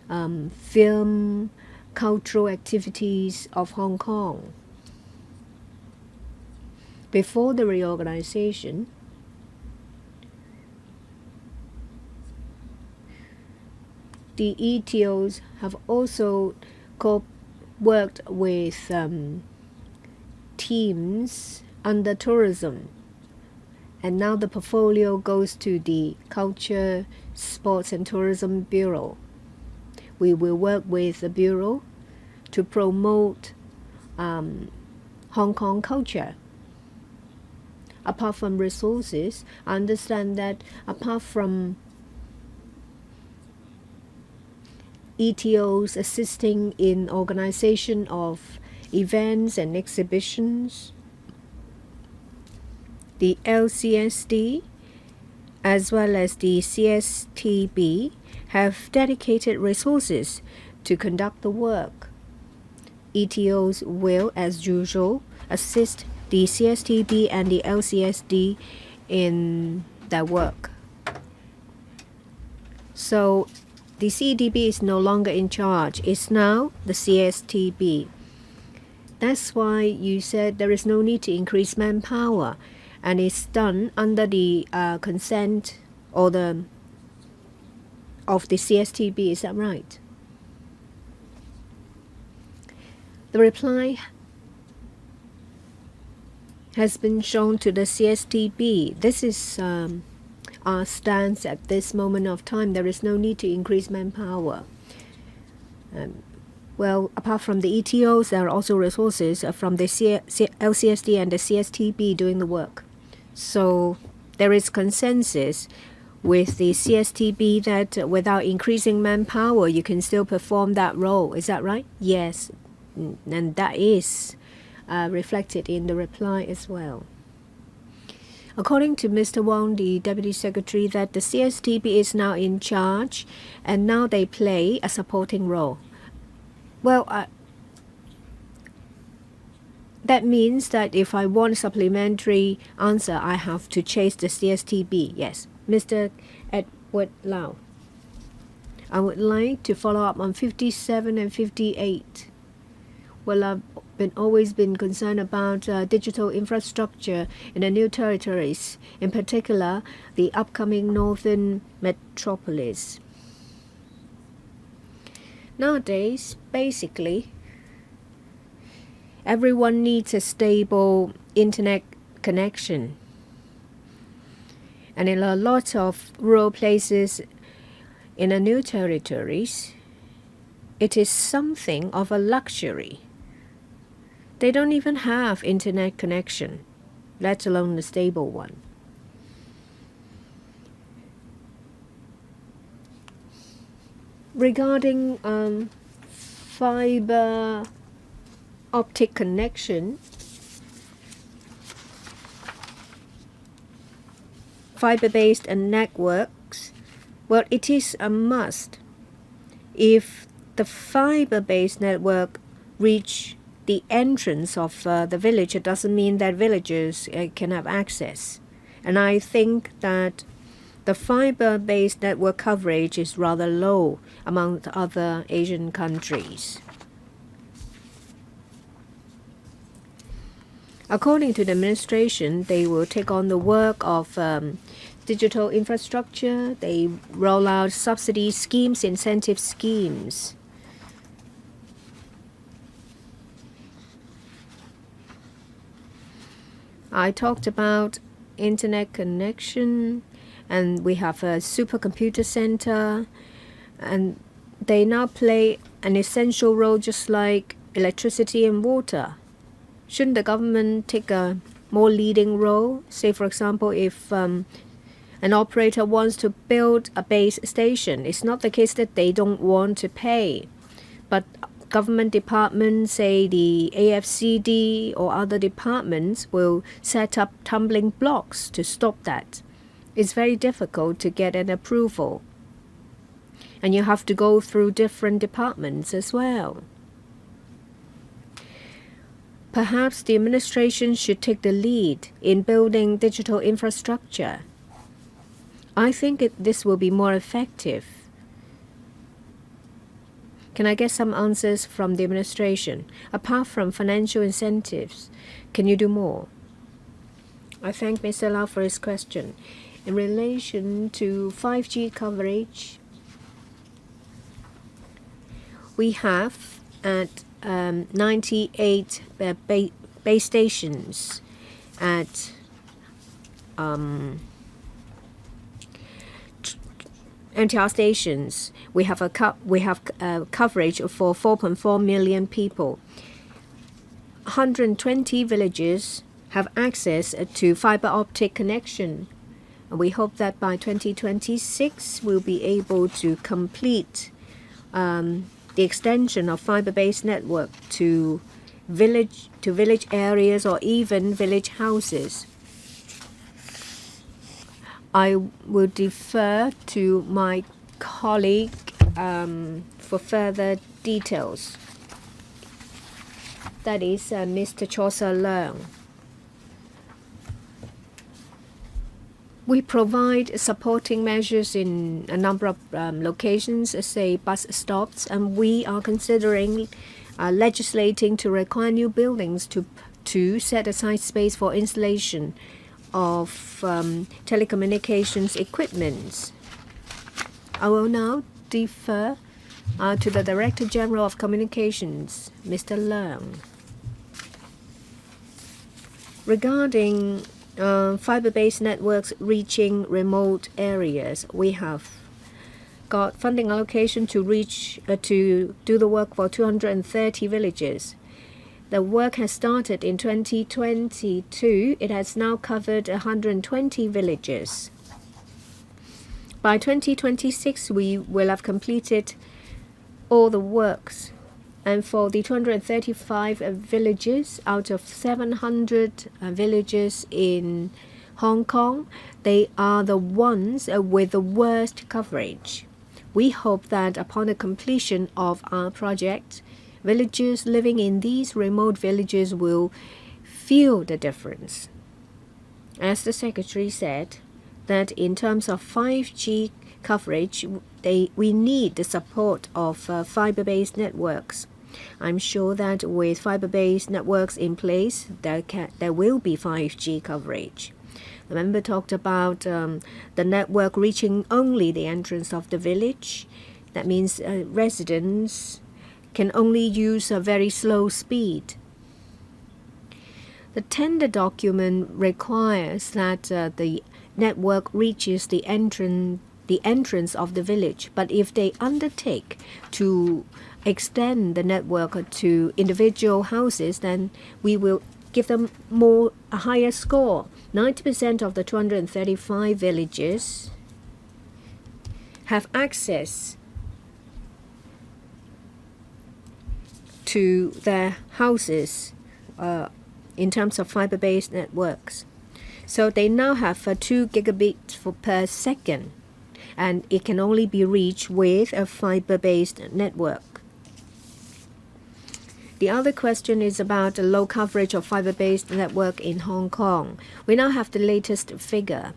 film, cultural activities of Hong Kong. Before the reorganization, the ETOs have also worked with teams under tourism, and now the portfolio goes to the Culture, Sports and Tourism Bureau. We will work with the Bureau to promote Hong Kong culture. Apart from resources, I understand that apart from ETOs assisting in organization of events and exhibitions, the LCSD as well as the CSTB have dedicated resources to conduct the work. ETOs will, as usual, assist the CSTB and the LCSD in their work. So the CEDB is no longer in charge. It's now the CSTB. That's why you said there is no need to increase manpower, and it's done under the consent or of the CSTB. Is that right? The reply has been shown to the CSTB. This is our stance at this moment of time. There is no need to increase manpower. Well, apart from the ETOs, there are also resources from the LCSD and the CSTB doing the work. So there is consensus with the CSTB that without increasing manpower, you can still perform that role. Is that right? Yes. And that is reflected in the reply as well. According to Mr. Wong, the Deputy Secretary, that the CSTB is now in charge and now they play a supporting role. Well, that means that if I want a supplementary answer, I have to chase the CSTB. Yes. Mr. Edward Lau. I would like to follow up on 57 and 58. Well, I've always been concerned about digital infrastructure in the new territories, in particular the upcoming northern metropolis. Nowadays, basically, everyone needs a stable internet connection. And in a lot of rural places In the new territories, it is something of a luxury. They don't even have internet connection, let alone a stable one. Regarding fiber optic connection, fiber-based networks, well, it is a must. If the fiber-based network reach the entrance of the village, it doesn't mean that villagers can have access. And I think that the fiber-based network coverage is rather low among other Asian countries. According to the administration, they will take on the work of digital infrastructure. They roll out subsidy schemes, incentive schemes. I talked about internet connection, and we have a supercomputer center, and they now play an essential role just like electricity and water. Shouldn't the government take a more leading role? Say, for example, if an operator wants to build a base station, it's not the case that they don't want to pay, but government departments, say the AFCD or other departments, will set up tumbling blocks to stop that. It's very difficult to get an approval, and you have to go through different departments as well. Perhaps the administration should take the lead in building digital infrastructure. I think this will be more effective. Can I get some answers from the administration? Apart from financial incentives, can you do more? I thank Mr. Lau for his question. In relation to 5G coverage, we have at 98 base stations at NTR stations. We have coverage for 4.4 million people. 120 villages have access to fiber optic connection. We hope that by 2026 we'll be able to complete the extension of fiber-based network to village areas or even village houses. I will defer to my colleague for further details. That is Mr. Chaucer Leung. We provide supporting measures in a number of locations, say bus stops, and we are considering legislating to require new buildings to set aside space for installation of telecommunications equipment. I will now defer to the Director General of Communications, Mr. Leung. Regarding fiber-based networks reaching remote areas, we have got funding allocation to do the work for 230 villages. The work has started in 2022. It has now covered 120 villages. By 2026, we will have completed all the works. And for the 235 villages out of 700 villages in Hong Kong, they are the ones with the worst coverage. We hope that upon the completion of our project, villagers living in these remote villages will feel the difference. As the Secretary said, that in terms of 5G coverage, we need the support of fiber-based networks. I'm sure that with fiber-based networks in place, there will be 5G coverage. The member talked about the network reaching only the entrance of the village. That means residents can only use a very slow speed. The tender document requires that the network reaches the the entrance of the village. But if they undertake to extend the network to individual houses, then we will give them a higher score. 90% of the 235 villages have access to their houses in terms of fiber-based networks. So they now have 2 gigabits per second, and it can only be reached with a fiber-based network. The other question is about the low coverage of fiber-based network in Hong Kong. We now have the latest figure.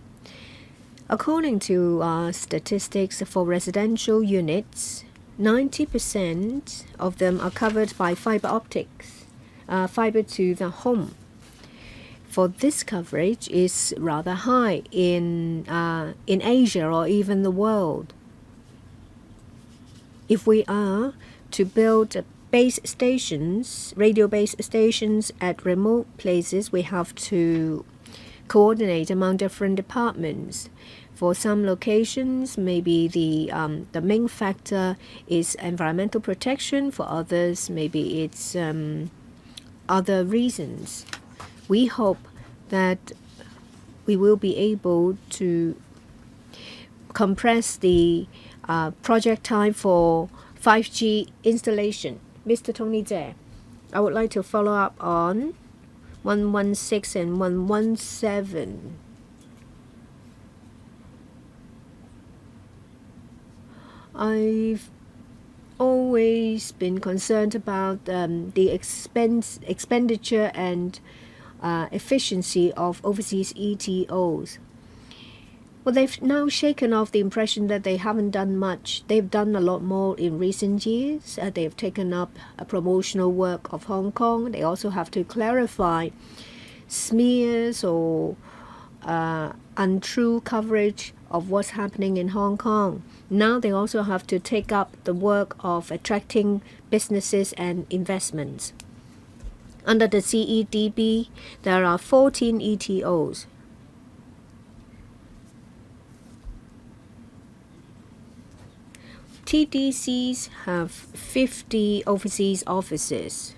According to statistics for residential units, 90% of them are covered by fiber optics, fiber to the home. For this coverage is rather high in Asia or even the world. If we are to build base stations, radio base stations at remote places, we have to coordinate among different departments. For some locations, maybe the main factor is environmental protection. For others, maybe it's other reasons. We hope that we will be able to compress the project time for 5G installation. Mr. Tony Tse, I would like to follow up on 116 and 117. I've always been concerned about the expenditure and efficiency of overseas ETOs. Well, they've now shaken off the impression that they haven't done much. They've done a lot more in recent years. They've taken up a promotional work of Hong Kong. They also have to clarify smears or untrue coverage of what's happening in Hong Kong. Now they also have to take up the work of attracting businesses and investments. Under the CEDB, there are 14 ETOs. TDCs have 50 overseas offices.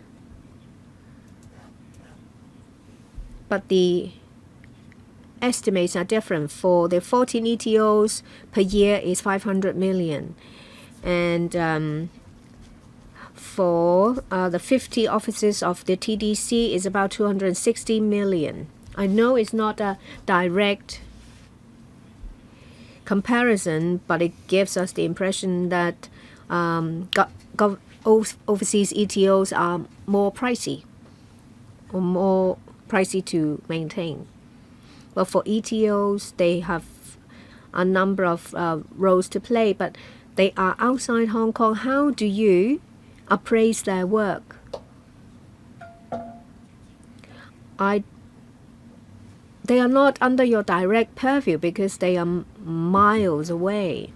But the estimates are different. For the 14 ETOs per year is 500 million. And for the 50 offices of the TDC is about 260 million. I know it's not a direct comparison, but it gives us the impression that overseas ETOs are more pricey to maintain. Well, for ETOs, they have a number of roles to play, but they are outside Hong Kong. How do you appraise their work? They are not under your direct purview because they are miles away.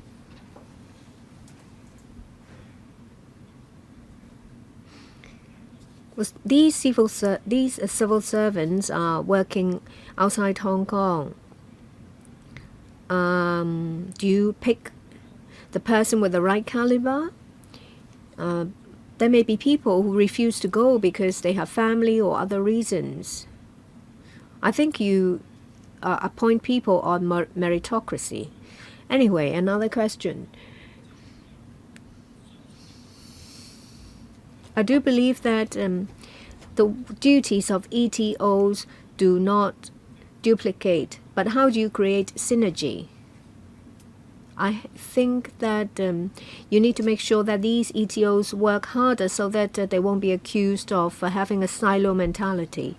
These civil servants are working outside Hong Kong. Do you pick the person with the right caliber? There may be people who refuse to go because they have family or other reasons. I think you appoint people on meritocracy. Anyway, another question. I do believe that the duties of ETOs do not duplicate, but how do you create synergy? I think that you need to make sure that these ETOs work harder so that they won't be accused of having a silo mentality.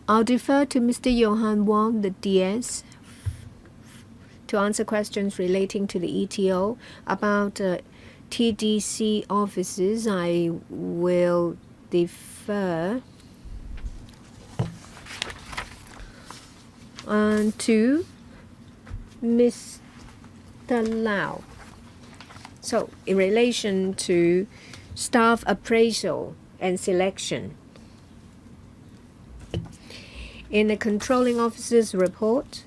I'll defer to Mr. Johan Wong, the DS, to answer questions relating to the ETO. About TDC offices, I will defer to Mr. Lau. So, in relation to staff appraisal and selection, in the controlling officer's report,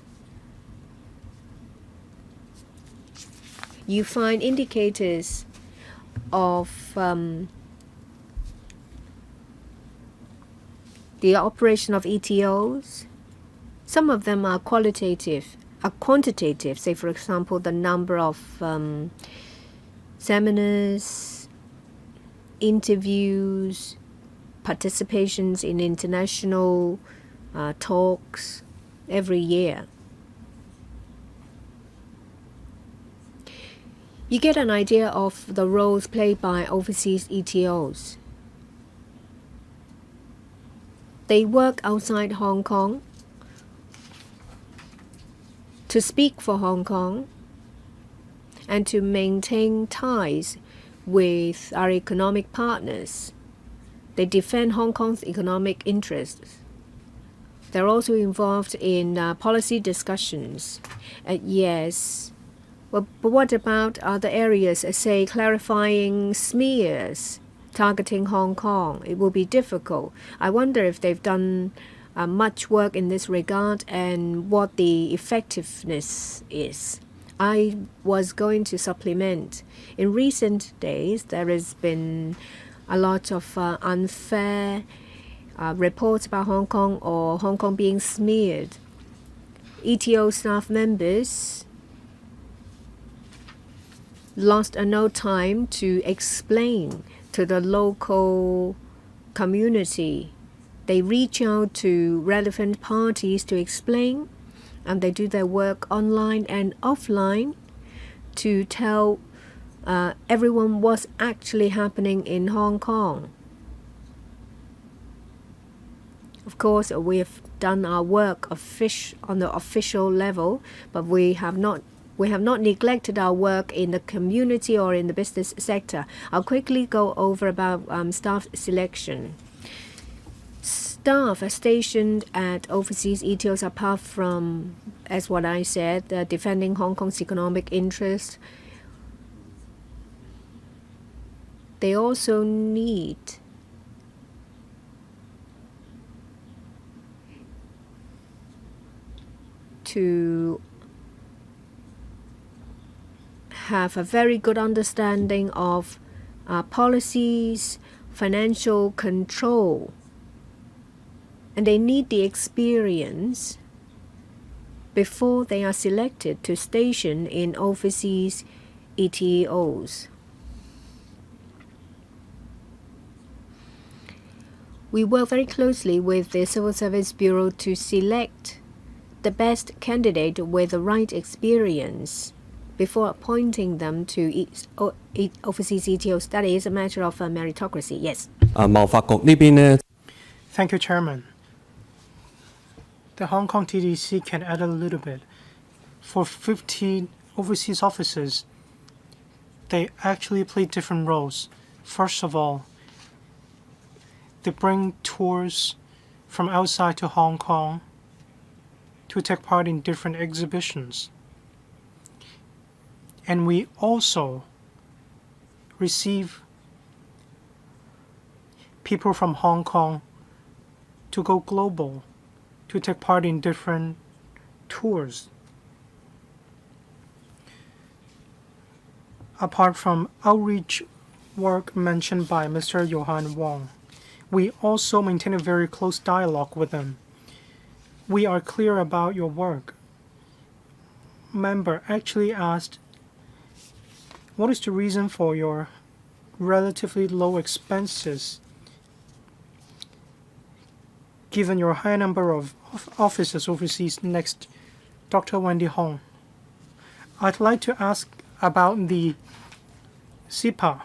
you find indicators of the operation of ETOs. Some of them are quantitative. Say, for example, the number of seminars, interviews, participations in international talks every year. You get an idea of the roles played by overseas ETOs. They work outside Hong Kong to speak for Hong Kong and to maintain ties with our economic partners. They defend Hong Kong's economic interests. They're also involved in policy discussions. Yes. Well, but what about other areas, say clarifying smears targeting Hong Kong? It will be difficult. I wonder if they've done much work in this regard and what the effectiveness is. I was going to supplement. In recent days, there has been a lot of unfair reports about Hong Kong or Hong Kong being smeared. ETO staff members lost no time to explain to the local community. They reach out to relevant parties to explain, and they do their work online and offline to tell everyone what's actually happening in Hong Kong. Of course, we have done our work on the official level, but we have not neglected our work in the community or in the business sector. I'll quickly go over about staff selection. Staff are stationed at overseas ETOs, apart from, as what I said, defending Hong Kong's economic interest. They also need to have a very good understanding of policies, financial control, and they need the experience before they are selected to station in overseas ETOs. We work very closely with the Civil Service Bureau to select the best candidate with the right experience before appointing them to overseas ETOs. That is a matter of meritocracy. Yes. 貿發局呢邊呢 Thank you, Chairman. The Hong Kong TDC can add a little bit. For 15 overseas officers, they actually play different roles. First of all, they bring tours from outside to Hong Kong to take part in different exhibitions. And we also receive people from Hong Kong to go global, to take part in different tours. Apart from outreach work mentioned by Mr. Johan Wong, we also maintain a very close dialogue with them. We are clear about your work. Member actually asked, what is the reason for your relatively low expenses given your high number of officers overseas? Next, Dr. Wendy Hong. I'd like to ask about the SIPA.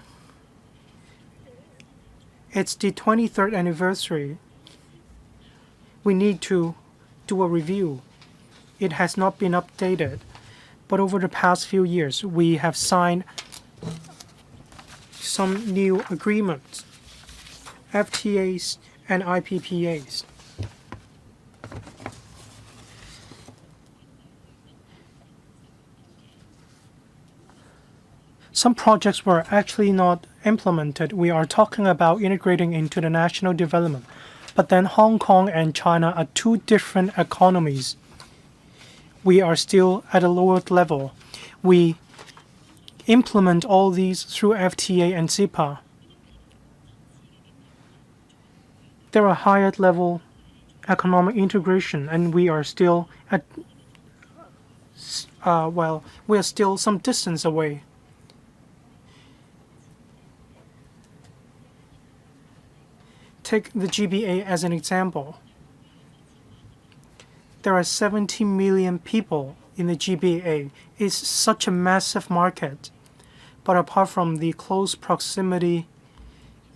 It's the 23rd anniversary. We need to do a review. It has not been updated, but over the past few years, we have signed some new agreements, FTAs and IPPAs. Some projects were actually not implemented. We are talking about integrating into the national development. But then Hong Kong and China are two different economies. We are still at a lower level. We implement all these through FTA and CEPA. There are higher level economic integration, and we are still at we are still some distance away. Take the GBA as an example. There are 70 million people in the GBA. It's such a massive market. But apart from the close proximity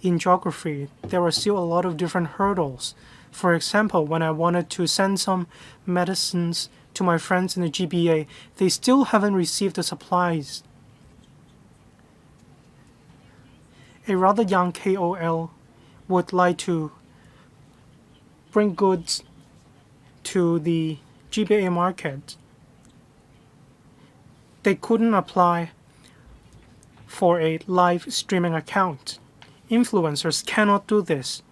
in geography, there are still a lot of different hurdles. For example, when I wanted to send some medicines to my friends in the GBA, they still haven't received the supplies. A rather young KOL would like to bring goods to the GBA market. They couldn't apply for a live streaming account. Influencers cannot do this.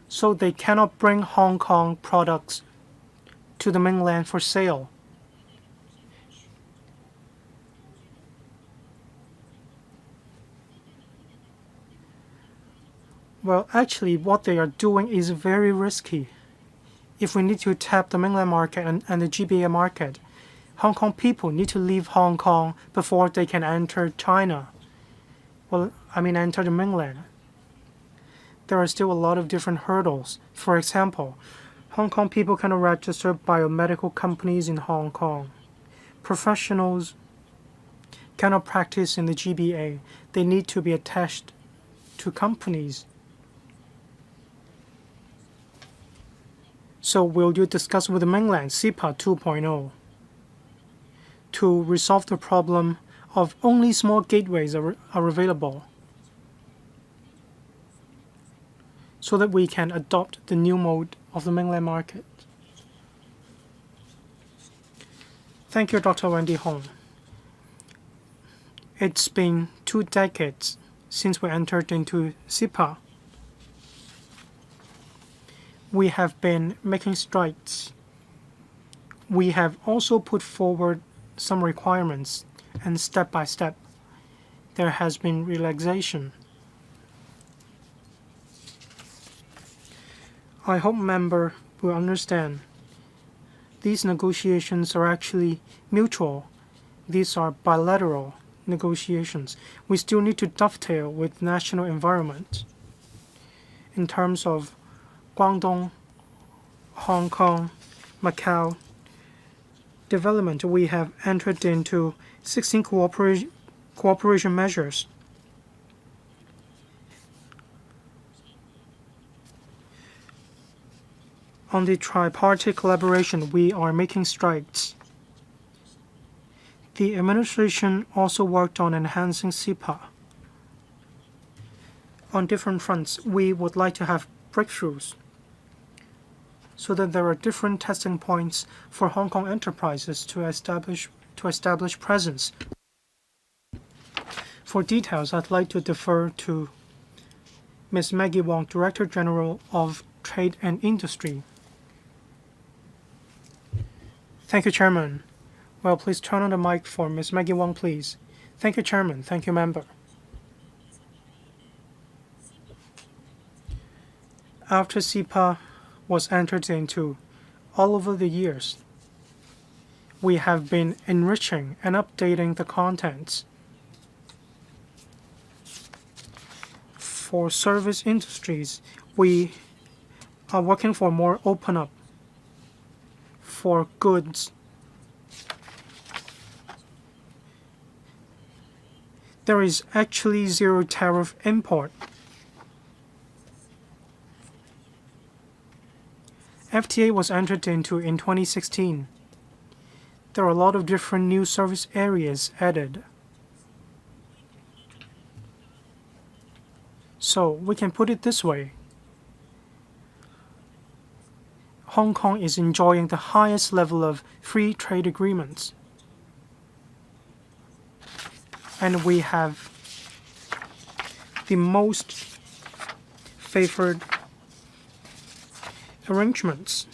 So they cannot bring Hong Kong products to the mainland for sale. Well, actually, what they are doing is very risky. If we need to tap the mainland market and the GBA market, Hong Kong people need to leave Hong Kong before they can enter China. Enter the mainland. There are still a lot of different hurdles. For example, Hong Kong people cannot register biomedical companies in Hong Kong. Professionals cannot practice in the GBA. They need to be attached to companies. So will you discuss with the mainland CEPA 2.0 to resolve the problem of only small gateways are available so that we can adopt the new mode of the mainland market? Thank you, Dr. Wendy Hong. It's been 2 decades since we entered into CEPA. We have been making strides. We have also put forward some requirements, and step by step, there has been relaxation. I hope members will understand these negotiations are actually mutual. These are bilateral negotiations. We still need to dovetail with national environment. In terms of Guangdong, Hong Kong, Macau development, we have entered into 16 cooperation measures. On the tripartite collaboration, we are making strides. The administration also worked on enhancing CEPA. On different fronts, we would like to have breakthroughs so that there are different testing points for Hong Kong enterprises to establish presence. For details, I'd like to defer to Ms. Maggie Wong, Director General of Trade and Industry. Thank you, Chairman. Well, please turn on the mic for Ms. Maggie Wong, please. Thank you, Chairman. Thank you, Member. After CEPA was entered into, all over the years, we have been enriching and updating the contents. For service industries, we are working for more open up. For goods, there is actually zero tariff import. FTA was entered into in 2016. There are a lot of different new service areas added. So we can put it this way. Hong Kong is enjoying the highest level of free trade agreements. And we have the most favored arrangements.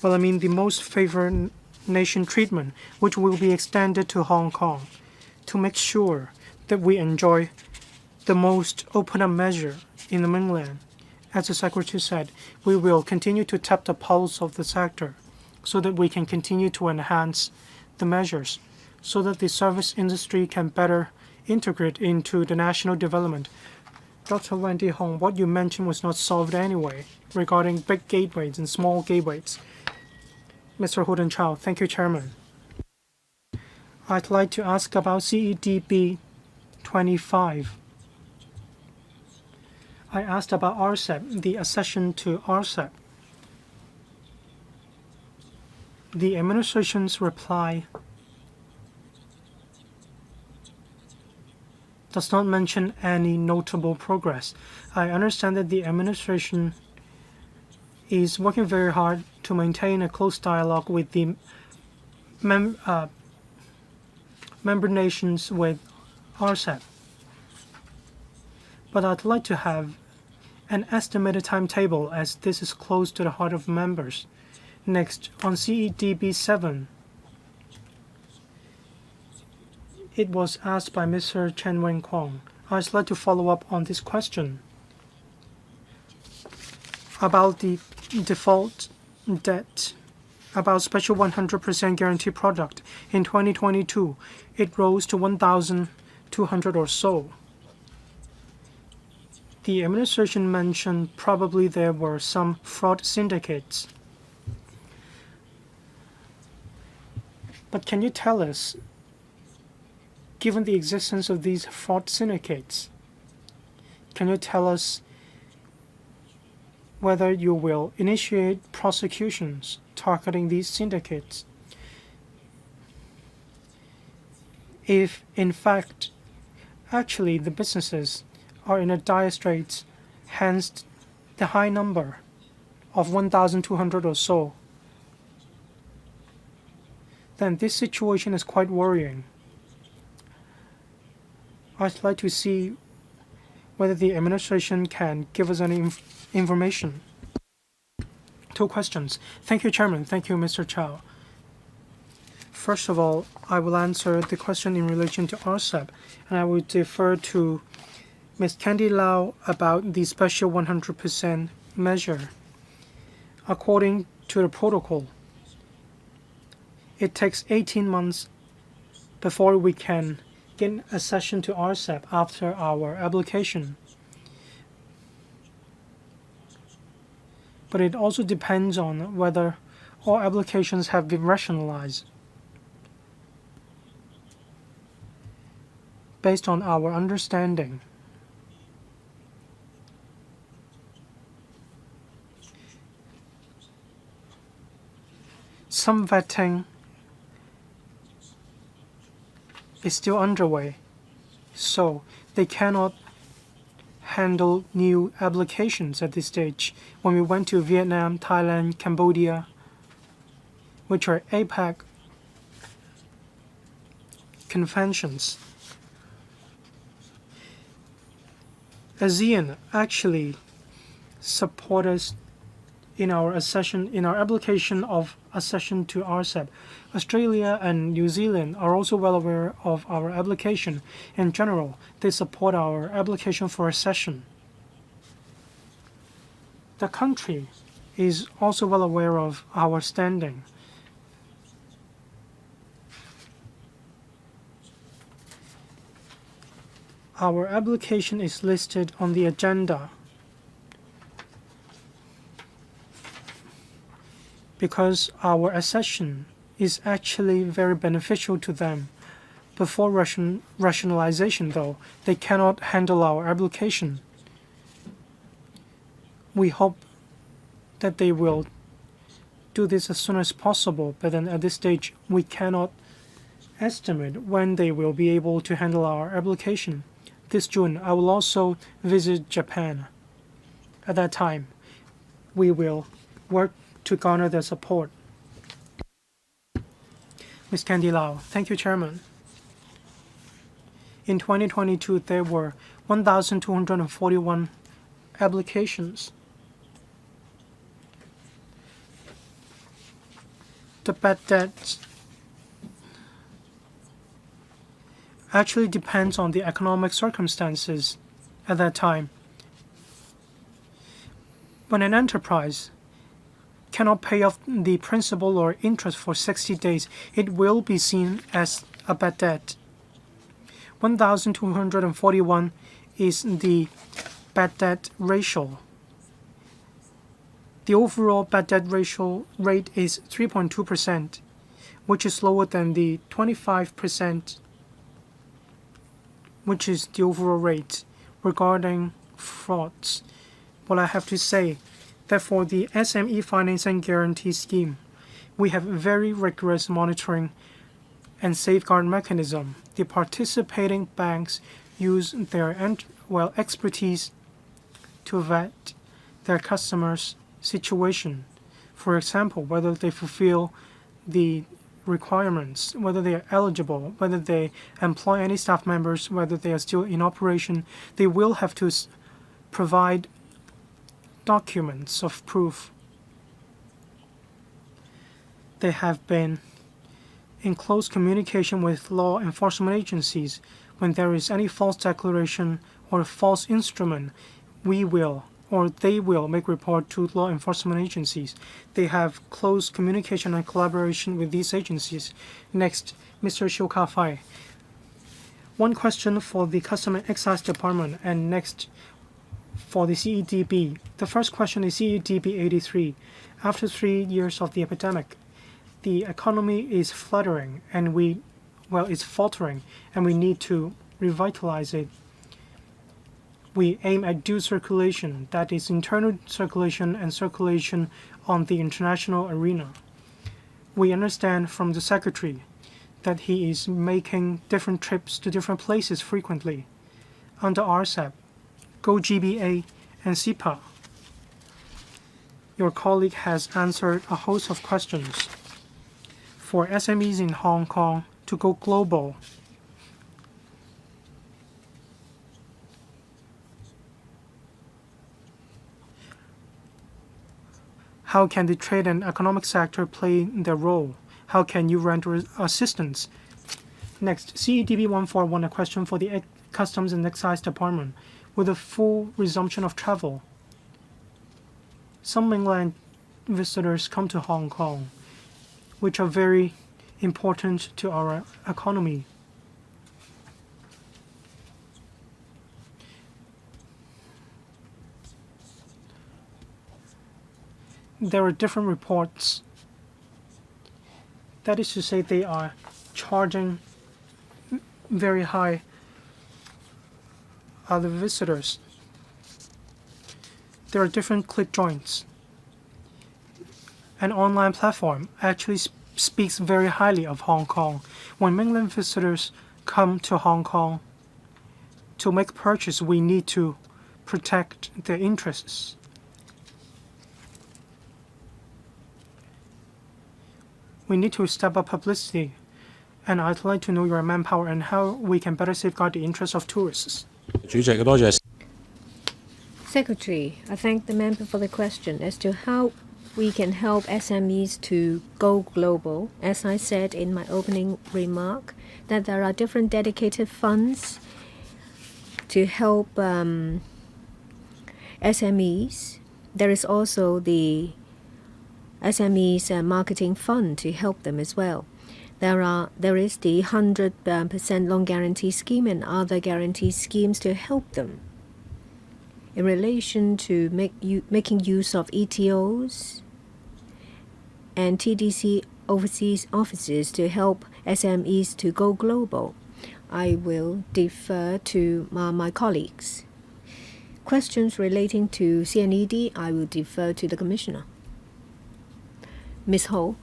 The most favored nation treatment, which will be extended to Hong Kong, to make sure that we enjoy the most open-up measure in the mainland. As the Secretary said, we will continue to tap the pulse of the sector so that we can continue to enhance the measures so that the service industry can better integrate into the national development. Dr. Wendy Hong, what you mentioned was not solved anyway regarding big gateways and small gateways. Mr. Holden Chow, thank you, Chairman. I'd like to ask about CEDB 25. I asked about RCEP, the accession to RCEP. The administration's reply does not mention any notable progress. I understand that the administration is working very hard to maintain a close dialogue with the member nations with RCEP. But I'd like to have an estimated timetable as this is close to the heart of members. Next, on CEDB 7, it was asked by Mr. Chen Wen-kwong. I'd like to follow up on this question about the default debt, about special 100% guarantee product. In 2022, it rose to 1,200 or so. The administration mentioned probably there were some fraud syndicates. But can you tell us, given the existence of these fraud syndicates, can you tell us whether you will initiate prosecutions targeting these syndicates? If, in fact, actually the businesses are in a dire straits, hence the high number of 1,200 or so, then this situation is quite worrying. I'd like to see whether the administration can give us any information. 2 questions. Thank you, Chairman. Thank you, Mr. Chow. First of all, I will answer the question in relation to RCEP, and I will defer to Ms. Candy Lau about the special 100% measure. According to the protocol, it takes 18 months before we can get accession to RCEP after our application. But it also depends on whether all applications have been rationalized. Based on our understanding, some vetting is still underway, so they cannot handle new applications at this stage. When we went to Vietnam, Thailand, Cambodia, which are APEC conventions, ASEAN actually support us in our application of accession to RCEP. Australia and New Zealand are also well aware of our application. In general, they support our application for accession. The country is also well aware of our standing. Our application is listed on the agenda because our accession is actually very beneficial to them. Before rationalization, though, they cannot handle our application. We hope that they will do this as soon as possible, but then at this stage, we cannot estimate when they will be able to handle our application. This June, I will also visit Japan. At that time, we will work to garner their support. Ms. Candy Lau. Thank you, Chairman. In 2022, there were 1,241 applications. the bad debt actually depends on the economic circumstances at that time. When an enterprise cannot pay off the principal or interest for 60 days, it will be seen as a bad debt. 1,241 is the bad debt ratio. The overall bad debt ratio rate is 3.2%, which is lower than the 25%, which is the overall rate. Regarding frauds, what I have to say that for the SME financing guarantee scheme, we have very rigorous monitoring and safeguard mechanism. The participating banks use their expertise to vet their customers' situation. For example, whether they fulfill the requirements, whether they are eligible, whether they employ any staff members, whether they are still in operation. They will have to provide documents of proof. They have been in close communication with law enforcement agencies. When there is any false declaration or false instrument, we will or they will make report to law enforcement agencies. They have close communication and collaboration with these agencies. Next, Mr. Xiu Ka-fai. One question for the Custom and Excise Department, and next for the CEDB. The first question is CEDB 83. After 3 years of the epidemic, the economy is fluttering and it's faltering, and we need to revitalize it. We aim at dual circulation, that is internal circulation and circulation on the international arena. We understand from the Secretary that he is making different trips to different places frequently. Under RCEP, GoGBA, and CEPA, your colleague has answered a host of questions. For SMEs in Hong Kong to go global, how can the trade and economic sector play their role? How can you render assistance? Next, CEDB 141, a question for the Customs and Excise Department. With a full resumption of travel, some mainland visitors come to Hong Kong, which are very important to our economy. There are different reports. That is to say, they are charging very high other visitors. There are different click joints. An online platform actually speaks very highly of Hong Kong. When mainland visitors come to Hong Kong to make purchase, we need to protect their interests. We need to step up publicity, and I'd like to know your manpower and how we can better safeguard the interests of tourists. 主席，多謝。 Secretary, I thank the member for the question as to how we can help SMEs to go global. As I said in my opening remark, that there are different dedicated funds to help SMEs. There is also the SMEs marketing fund to help them as well. There is the 100% loan guarantee scheme and other guarantee schemes to help them. In relation to making use of ETOs and TDC overseas offices to help SMEs to go global, I will defer to my colleagues. Questions relating to CNED, I will defer to the Commissioner. Ms. Ho.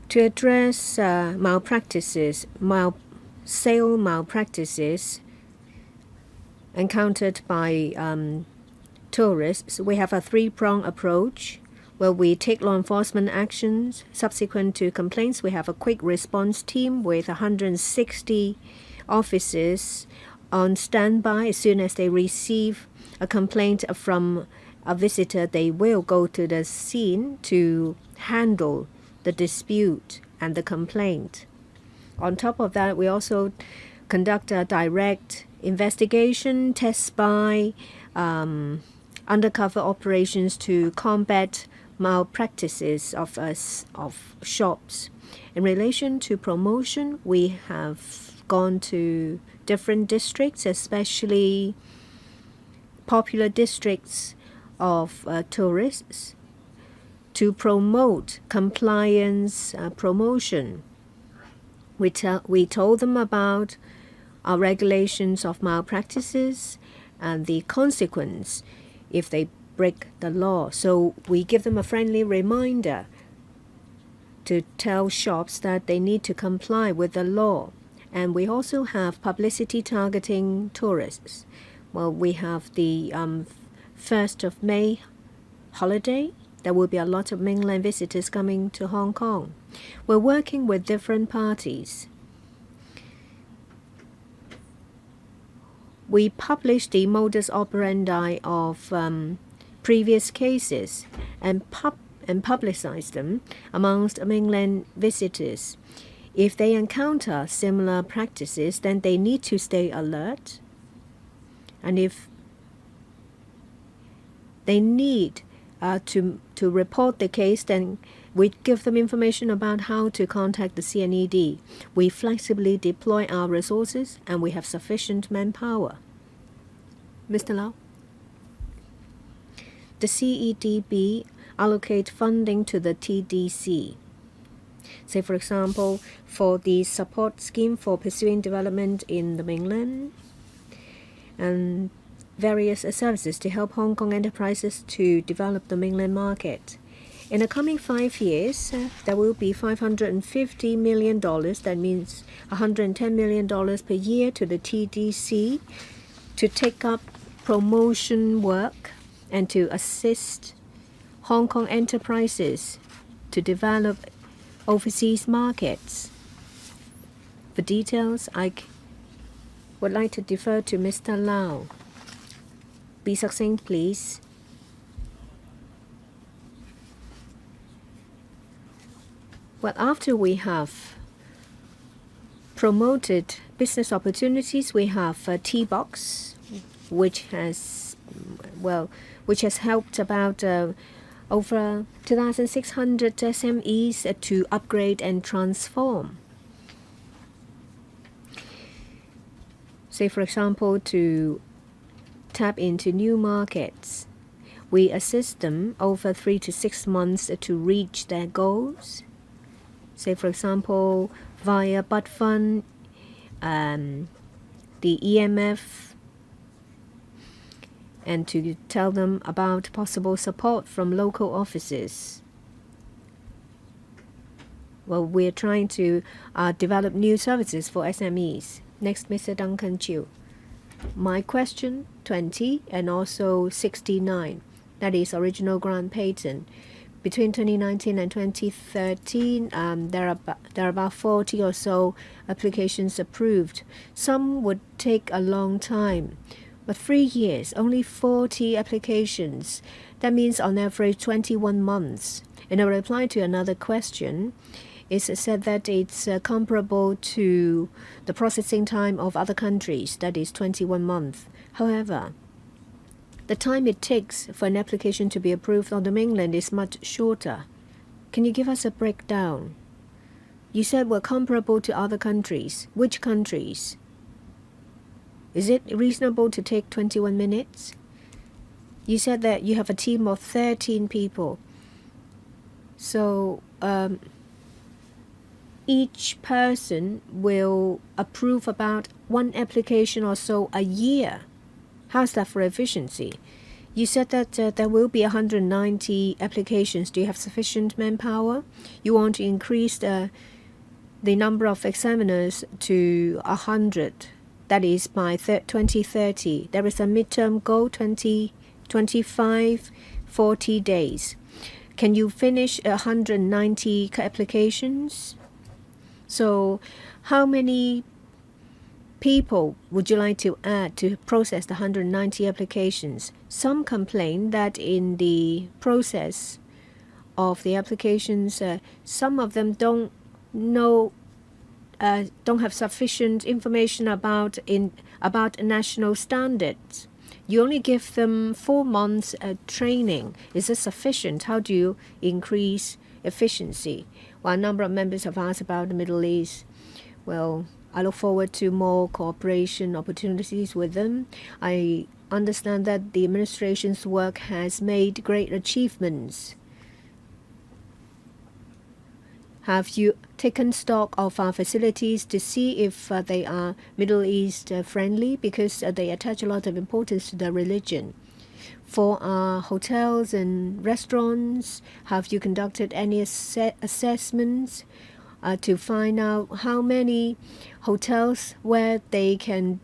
To address sale malpractices encountered by tourists, we have a three-pronged approach where we take law enforcement actions. Subsequent to complaints, we have a quick response team with 160 officers on standby. As soon as they receive a complaint from a visitor, they will go to the scene to handle the dispute and the complaint. On top of that, we also conduct a direct investigation, test spy, undercover operations to combat malpractices of shops. In relation to promotion, we have gone to different districts, especially popular districts of tourists, to promote compliance promotion. We told them about our regulations of malpractices and the consequence if they break the law. So we give them a friendly reminder to tell shops that they need to comply with the law. And we also have publicity targeting tourists. Well, we have the 1st of May holiday. There will be a lot of mainland visitors coming to Hong Kong. We're working with different parties. We publish the modus operandi of previous cases and publicize them amongst mainland visitors. If they encounter similar practices, then they need to stay alert. And if they need to report the case, then we give them information about how to contact the CNED. We flexibly deploy our resources and we have sufficient manpower. Mr. Lau? The CEDB allocate funding to the TDC. Say, for example, for the support scheme for pursuing development in the mainland and various services to help Hong Kong enterprises to develop the mainland market. In the coming 5 years, there will be $550 million. That means $110 million per year to the TDC to take up promotion work and to assist Hong Kong enterprises to develop overseas markets. For details, I would like to defer to Mr. Lau. Be succinct, please. Well, after we have promoted business opportunities, we have T-Box, which has helped about over 2,600 SMEs to upgrade and transform. Say, for example, to tap into new markets. We assist them over 3 to 6 months to reach their goals. Say, for example, via Bud Fund, the EMF, and to tell them about possible support from local offices. Well, we're trying to develop new services for SMEs. Next, Mr. Duncan Chiu. My question 20 and also 69, that is original grant patent. Between 2019 and 2013, there are about 40 or so applications approved. Some would take a long time, but 3 years, only 40 applications. That means on average 21 months. In a reply to another question, it's said that it's comparable to the processing time of other countries, that is 21 months. However, the time it takes for an application to be approved on the mainland is much shorter. Can you give us a breakdown? You said we're comparable to other countries. Which countries? Is it reasonable to take 21 minutes? You said that you have a team of 13 people. So each person will approve about 1 application or so a year. How's that for efficiency? You said that there will be 190 applications. Do you have sufficient manpower? You want to increase the number of examiners to 100. That is by 2030. There is a midterm goal, 2025, 40 days. Can you finish 190 applications? So how many people would you like to add to process the 190 applications? Some complain that in the process of the applications, some of them don't have sufficient information about national standards. You only give them 4 months training. Is this sufficient? How do you increase efficiency? Well, a number of members have asked about the Middle East. Well, I look forward to more cooperation opportunities with them. I understand that the administration's work has made great achievements. Have you taken stock of our facilities to see if they are Middle East friendly? Because they attach a lot of importance to the religion. For our hotels and restaurants, have you conducted any assessments to find out how many hotels where they can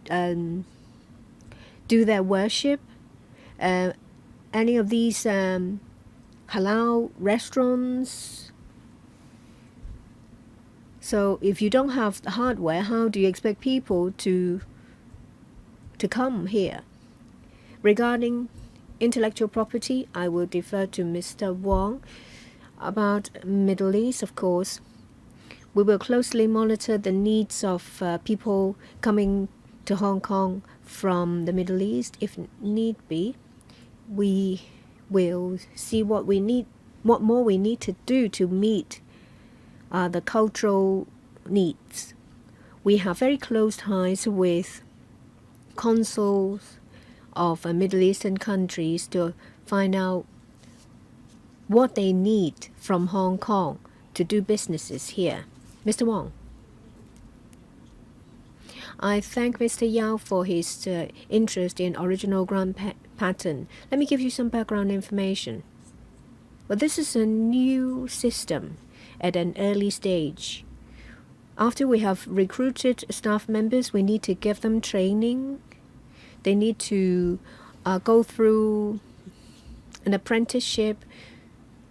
do their worship? Any of these halal restaurants? So if you don't have the hardware, how do you expect people to come here? Regarding intellectual property, I will defer to Mr. Wong. About Middle East, of course, we will closely monitor the needs of people coming to Hong Kong from the Middle East. If need be, we will see what more we need to do to meet the cultural needs. We have very close ties with consuls of Middle Eastern countries to find out what they need from Hong Kong to do businesses here. Mr. Wong. I thank Mr. Yao for his interest in original grant pattern. Let me give you some background information. Well, this is a new system at an early stage. After we have recruited staff members, we need to give them training. They need to go through an apprenticeship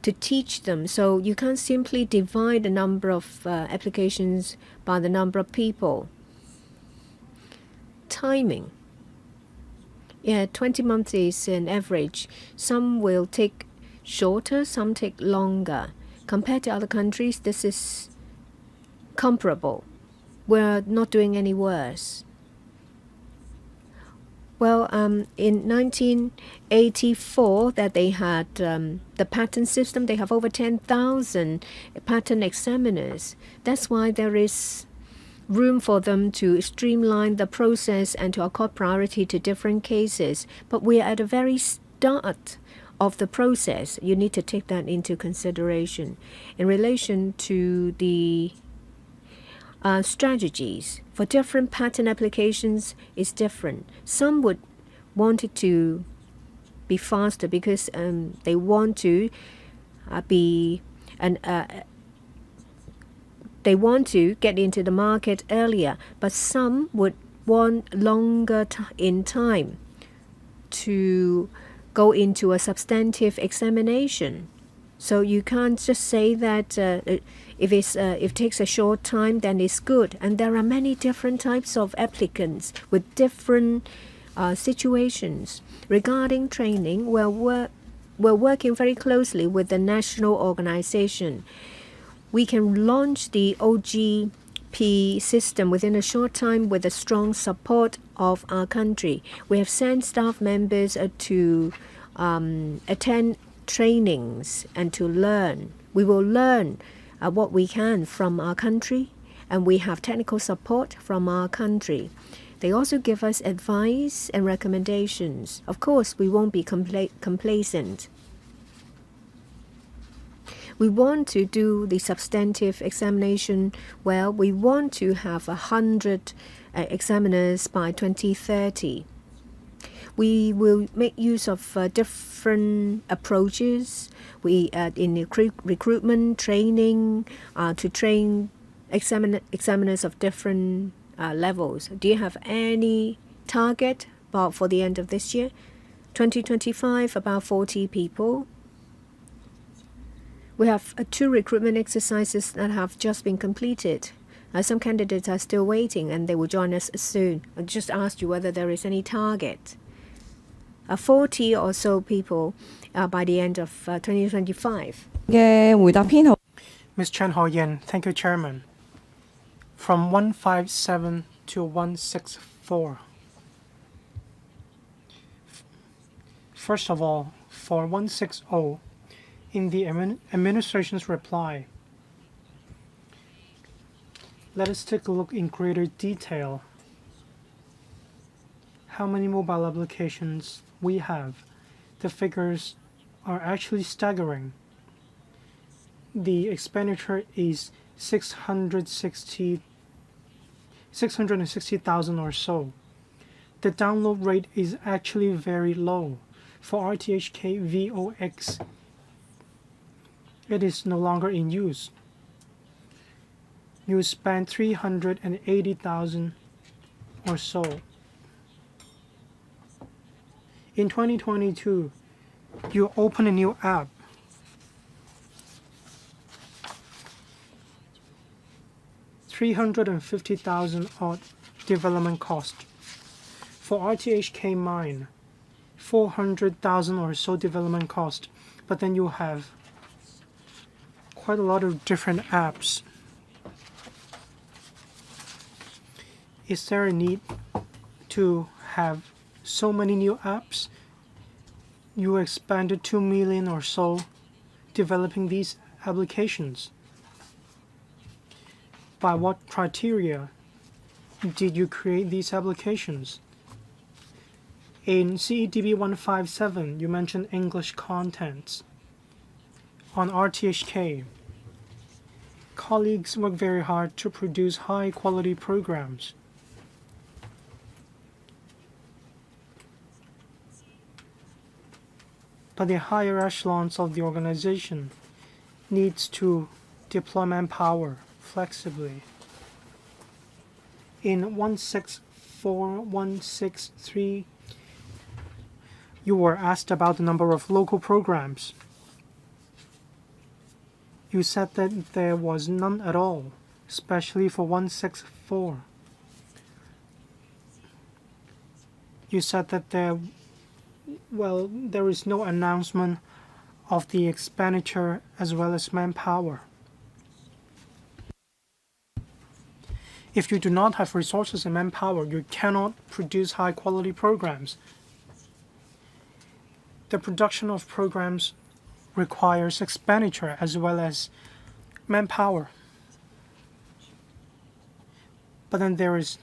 to teach them. So you can't simply divide the number of applications by the number of people. Timing. Yeah, 20 months is an average. Some will take shorter, some take longer. Compared to other countries, this is comparable. We're not doing any worse. Well, in 1984, that they had the patent system, they have over 10,000 patent examiners. That's why there is room for them to streamline the process and to accord priority to different cases. But we are at the very start of the process. You need to take that into consideration. In relation to the strategies for different patent applications is different. Some would want it to be faster because they want to they want to get into the market earlier, but some would want longer in time to go into a substantive examination. So you can't just say that if it takes a short time, then it's good. And there are many different types of applicants with different situations. Regarding training, we're working very closely with the national organization. We can launch the OGP system within a short time with the strong support of our country. We have sent staff members to attend trainings and to learn. We will learn what we can from our country, and we have technical support from our country. They also give us advice and recommendations. Of course, we won't be complacent. We want to do the substantive examination well. We want to have 100 examiners by 2030. We will make use of different approaches. We in recruitment, training, to train examiners of different levels. Do you have any target for the end of this year? 2025, about 40 people. We have 2 recruitment exercises that have just been completed. Some candidates are still waiting and they will join us soon. I just asked you whether there is any target. 40 or so people by the end of 2025. 嘅回答編號 Ms. Chen Hao-yen, thank you, Chairman. From 157 to 164. First of all, for 160, in the administration's reply, let us take a look in greater detail how many mobile applications we have. The figures are actually staggering. The expenditure is 660,000 or so. The download rate is actually very low. For RTHK VOX, it is no longer in use. You spend 380,000 or so. In 2022, you open a new app. $350,000 odd development cost. For RTHK Mine, 400,000 or so development cost. But then you have quite a lot of different apps. Is there a need to have so many new apps? You expended 2 million or so developing these applications. By what criteria did you create these applications? In CEDB 157, you mentioned English contents. On RTHK, colleagues work very hard to produce high-quality programs. But the higher echelons of the organization needs to deploy manpower flexibly. In 164, 163, you were asked about the number of local programs. You said that there was none at all, especially for 164. You said that there is no announcement of the expenditure as well as manpower. If you do not have resources and manpower, you cannot produce high-quality programs. The production of programs requires expenditure as well as manpower. But then there is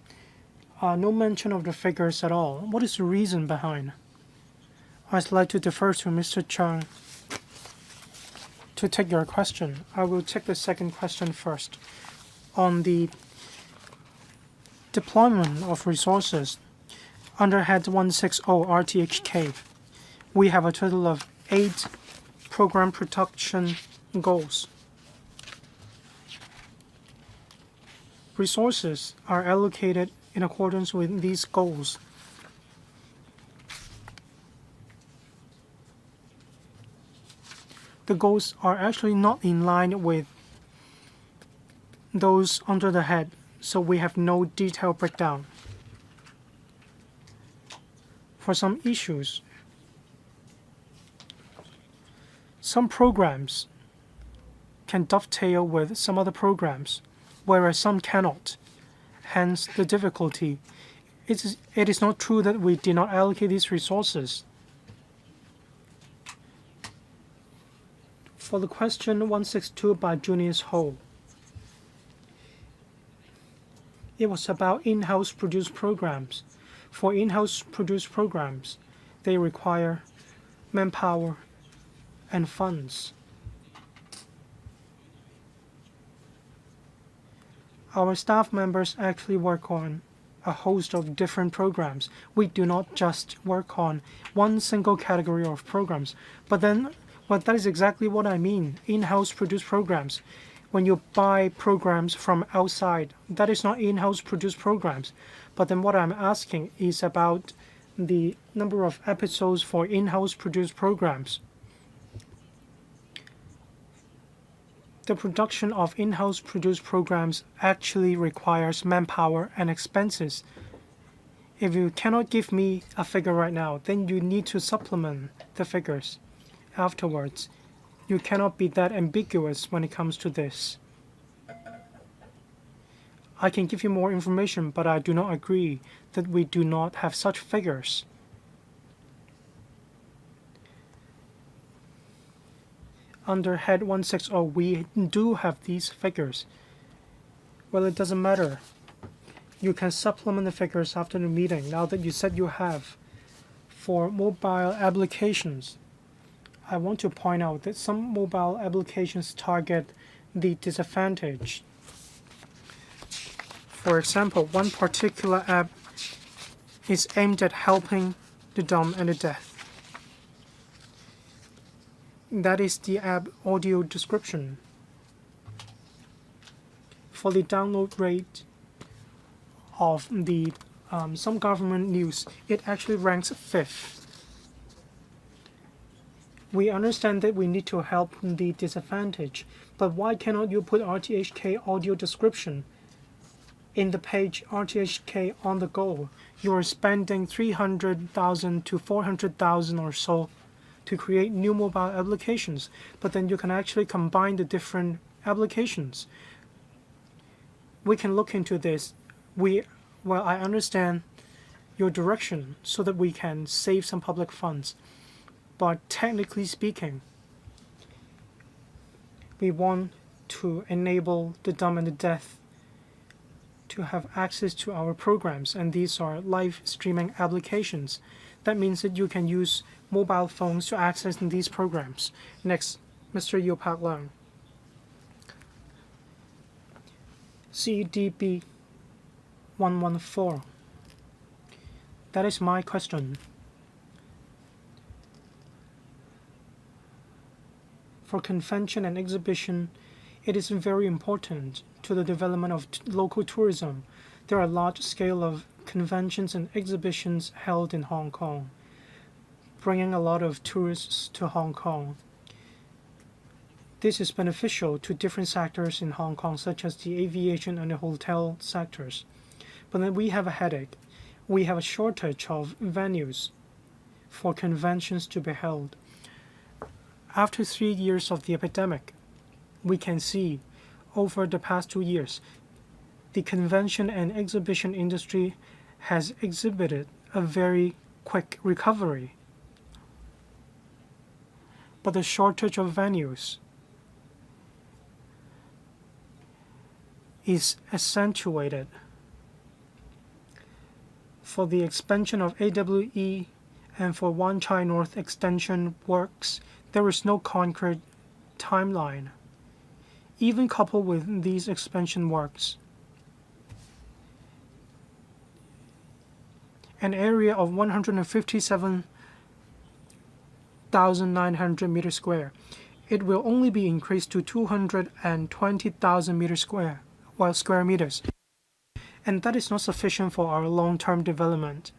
no mention of the figures at all. What is the reason behind? I'd like to defer to Mr. Chung to take your question. I will take the second question first. On the deployment of resources, under Head 160 RTHK, we have a total of 8 program production goals. Resources are allocated in accordance with these goals. The goals are actually not in line with those under the head, so we have no detailed breakdown. For some issues, some programs can dovetail with some other programs, whereas some cannot. Hence the difficulty. It is not true that we did not allocate these resources. For the question 162 by Junius Ho, it was about in-house produced programs. For in-house produced programs, they require manpower and funds. Our staff members actually work on a host of different programs. We do not just work on one single category of programs. But that is exactly what I mean, in-house produced programs. When you buy programs from outside, that is not in-house produced programs. But then what I'm asking is about the number of episodes for in-house produced programs. The production of in-house produced programs actually requires manpower and expenses. If you cannot give me a figure right now, then you need to supplement the figures afterwards. You cannot be that ambiguous when it comes to this. I can give you more information, but I do not agree that we do not have such figures. Under head 160, we do have these figures. Well, it doesn't matter. You can supplement the figures after the meeting, now that you said you have. For mobile applications, I want to point out that some mobile applications target the disadvantaged. For example, one particular app is aimed at helping the dumb and the deaf. That is the app audio description. For the download rate of the some government news, it actually ranks 5th. We understand that we need to help the disadvantaged, but why cannot you put RTHK audio description in the page RTHK on the go? You are spending 300,000 to 400,000 or so to create new mobile applications, but then you can actually combine the different applications. We can look into this. I understand your direction so that we can save some public funds, but technically speaking, we want to enable the dumb and the deaf to have access to our programs, and these are live streaming applications. That means that you can use mobile phones to access these programs. Next, Mr. Yo Pak Leung. CDB 114. That is my question. For convention and exhibition, it is very important to the development of local tourism. There are large scale of conventions and exhibitions held in Hong Kong, bringing a lot of tourists to Hong Kong. This is beneficial to different sectors in Hong Kong, such as the aviation and the hotel sectors. But then we have a headache. We have a shortage of venues for conventions to be held. After 3 years of the epidemic, we can see over the past 2 years, the convention and exhibition industry has exhibited a very quick recovery. But the shortage of venues is accentuated. For the expansion of AWE and for Wan Chai North extension works, there is no concrete timeline. Even coupled with these expansion works, an area of 157,900 meters square, it will only be increased to 220,000 square meters. And that is not sufficient for our long-term development.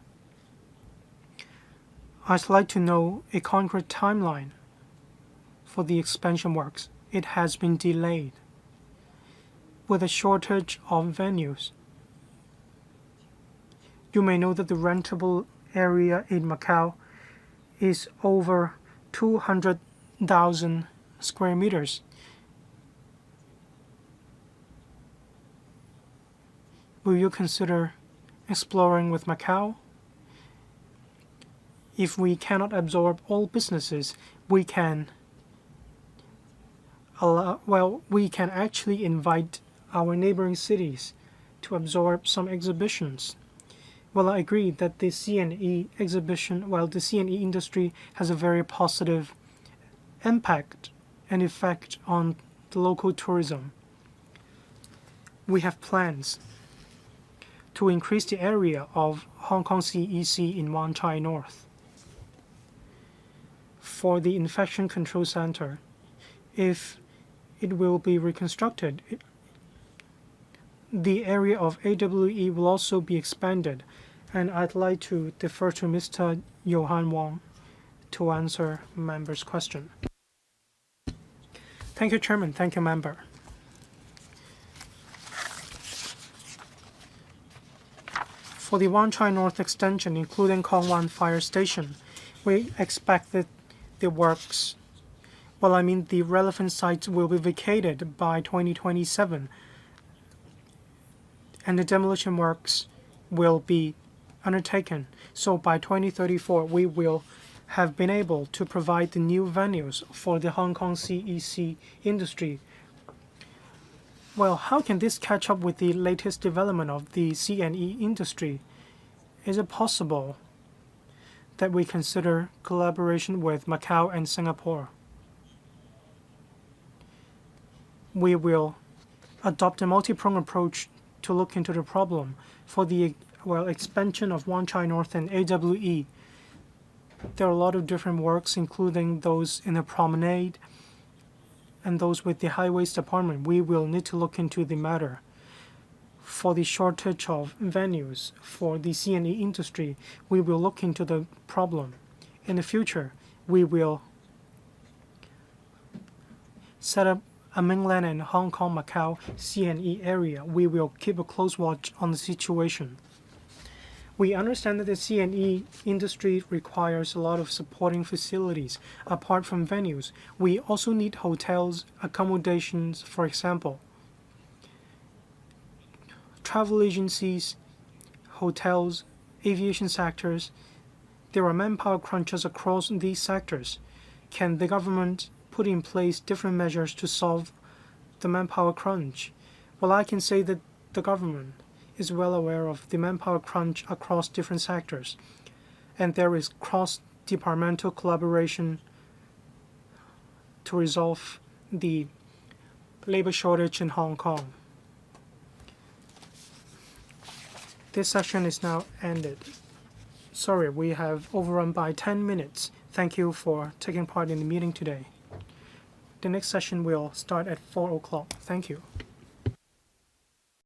I'd like to know a concrete timeline for the expansion works. It has been delayed with a shortage of venues. You may know that the rentable area in Macau is over 200,000 square meters. Will you consider exploring with Macau? If we cannot absorb all businesses, we can actually invite our neighboring cities to absorb some exhibitions. Well, I agree that the CNE the CNE industry has a very positive impact and effect on the local tourism. We have plans to increase the area of Hong Kong CEC in Wan Chai North. For the Infection Control Center, if it will be reconstructed, the area of AWE will also be expanded, and I'd like to defer to Mr. Johan Wong to answer members' question. Thank you, Chairman. Thank you, Member. For the Wan Chai North Extension, including Kong Wan Fire Station, we expect that the works, the relevant sites will be vacated by 2027, and the demolition works will be undertaken. So by 2034, we will have been able to provide the new venues for the Hong Kong CEC industry. Well, how can this catch up with the latest development of the CNE industry? Is it possible that we consider collaboration with Macau and Singapore? We will adopt a multi-pronged approach to look into the problem. For the expansion of Wan Chai North and AWE, there are a lot of different works, including those in the promenade and those with the highways department. We will need to look into the matter. For the shortage of venues for the CNE industry, we will look into the problem. In the future, we will set up a mainland and Hong Kong Macau CNE area. We will keep a close watch on the situation. We understand that the CNE industry requires a lot of supporting facilities. Apart from venues, we also need hotels, accommodations, for example. Travel agencies, hotels, aviation sectors, there are manpower crunches across these sectors. Can the government put in place different measures to solve the manpower crunch? Well, I can say that the government is well aware of the manpower crunch across different sectors, and there is cross-departmental collaboration to resolve the labor shortage in Hong Kong. This session is now ended. Sorry, we have overrun by 10 minutes. Thank you for taking part in the meeting today. The next session will start at 4 o'clock. Thank you.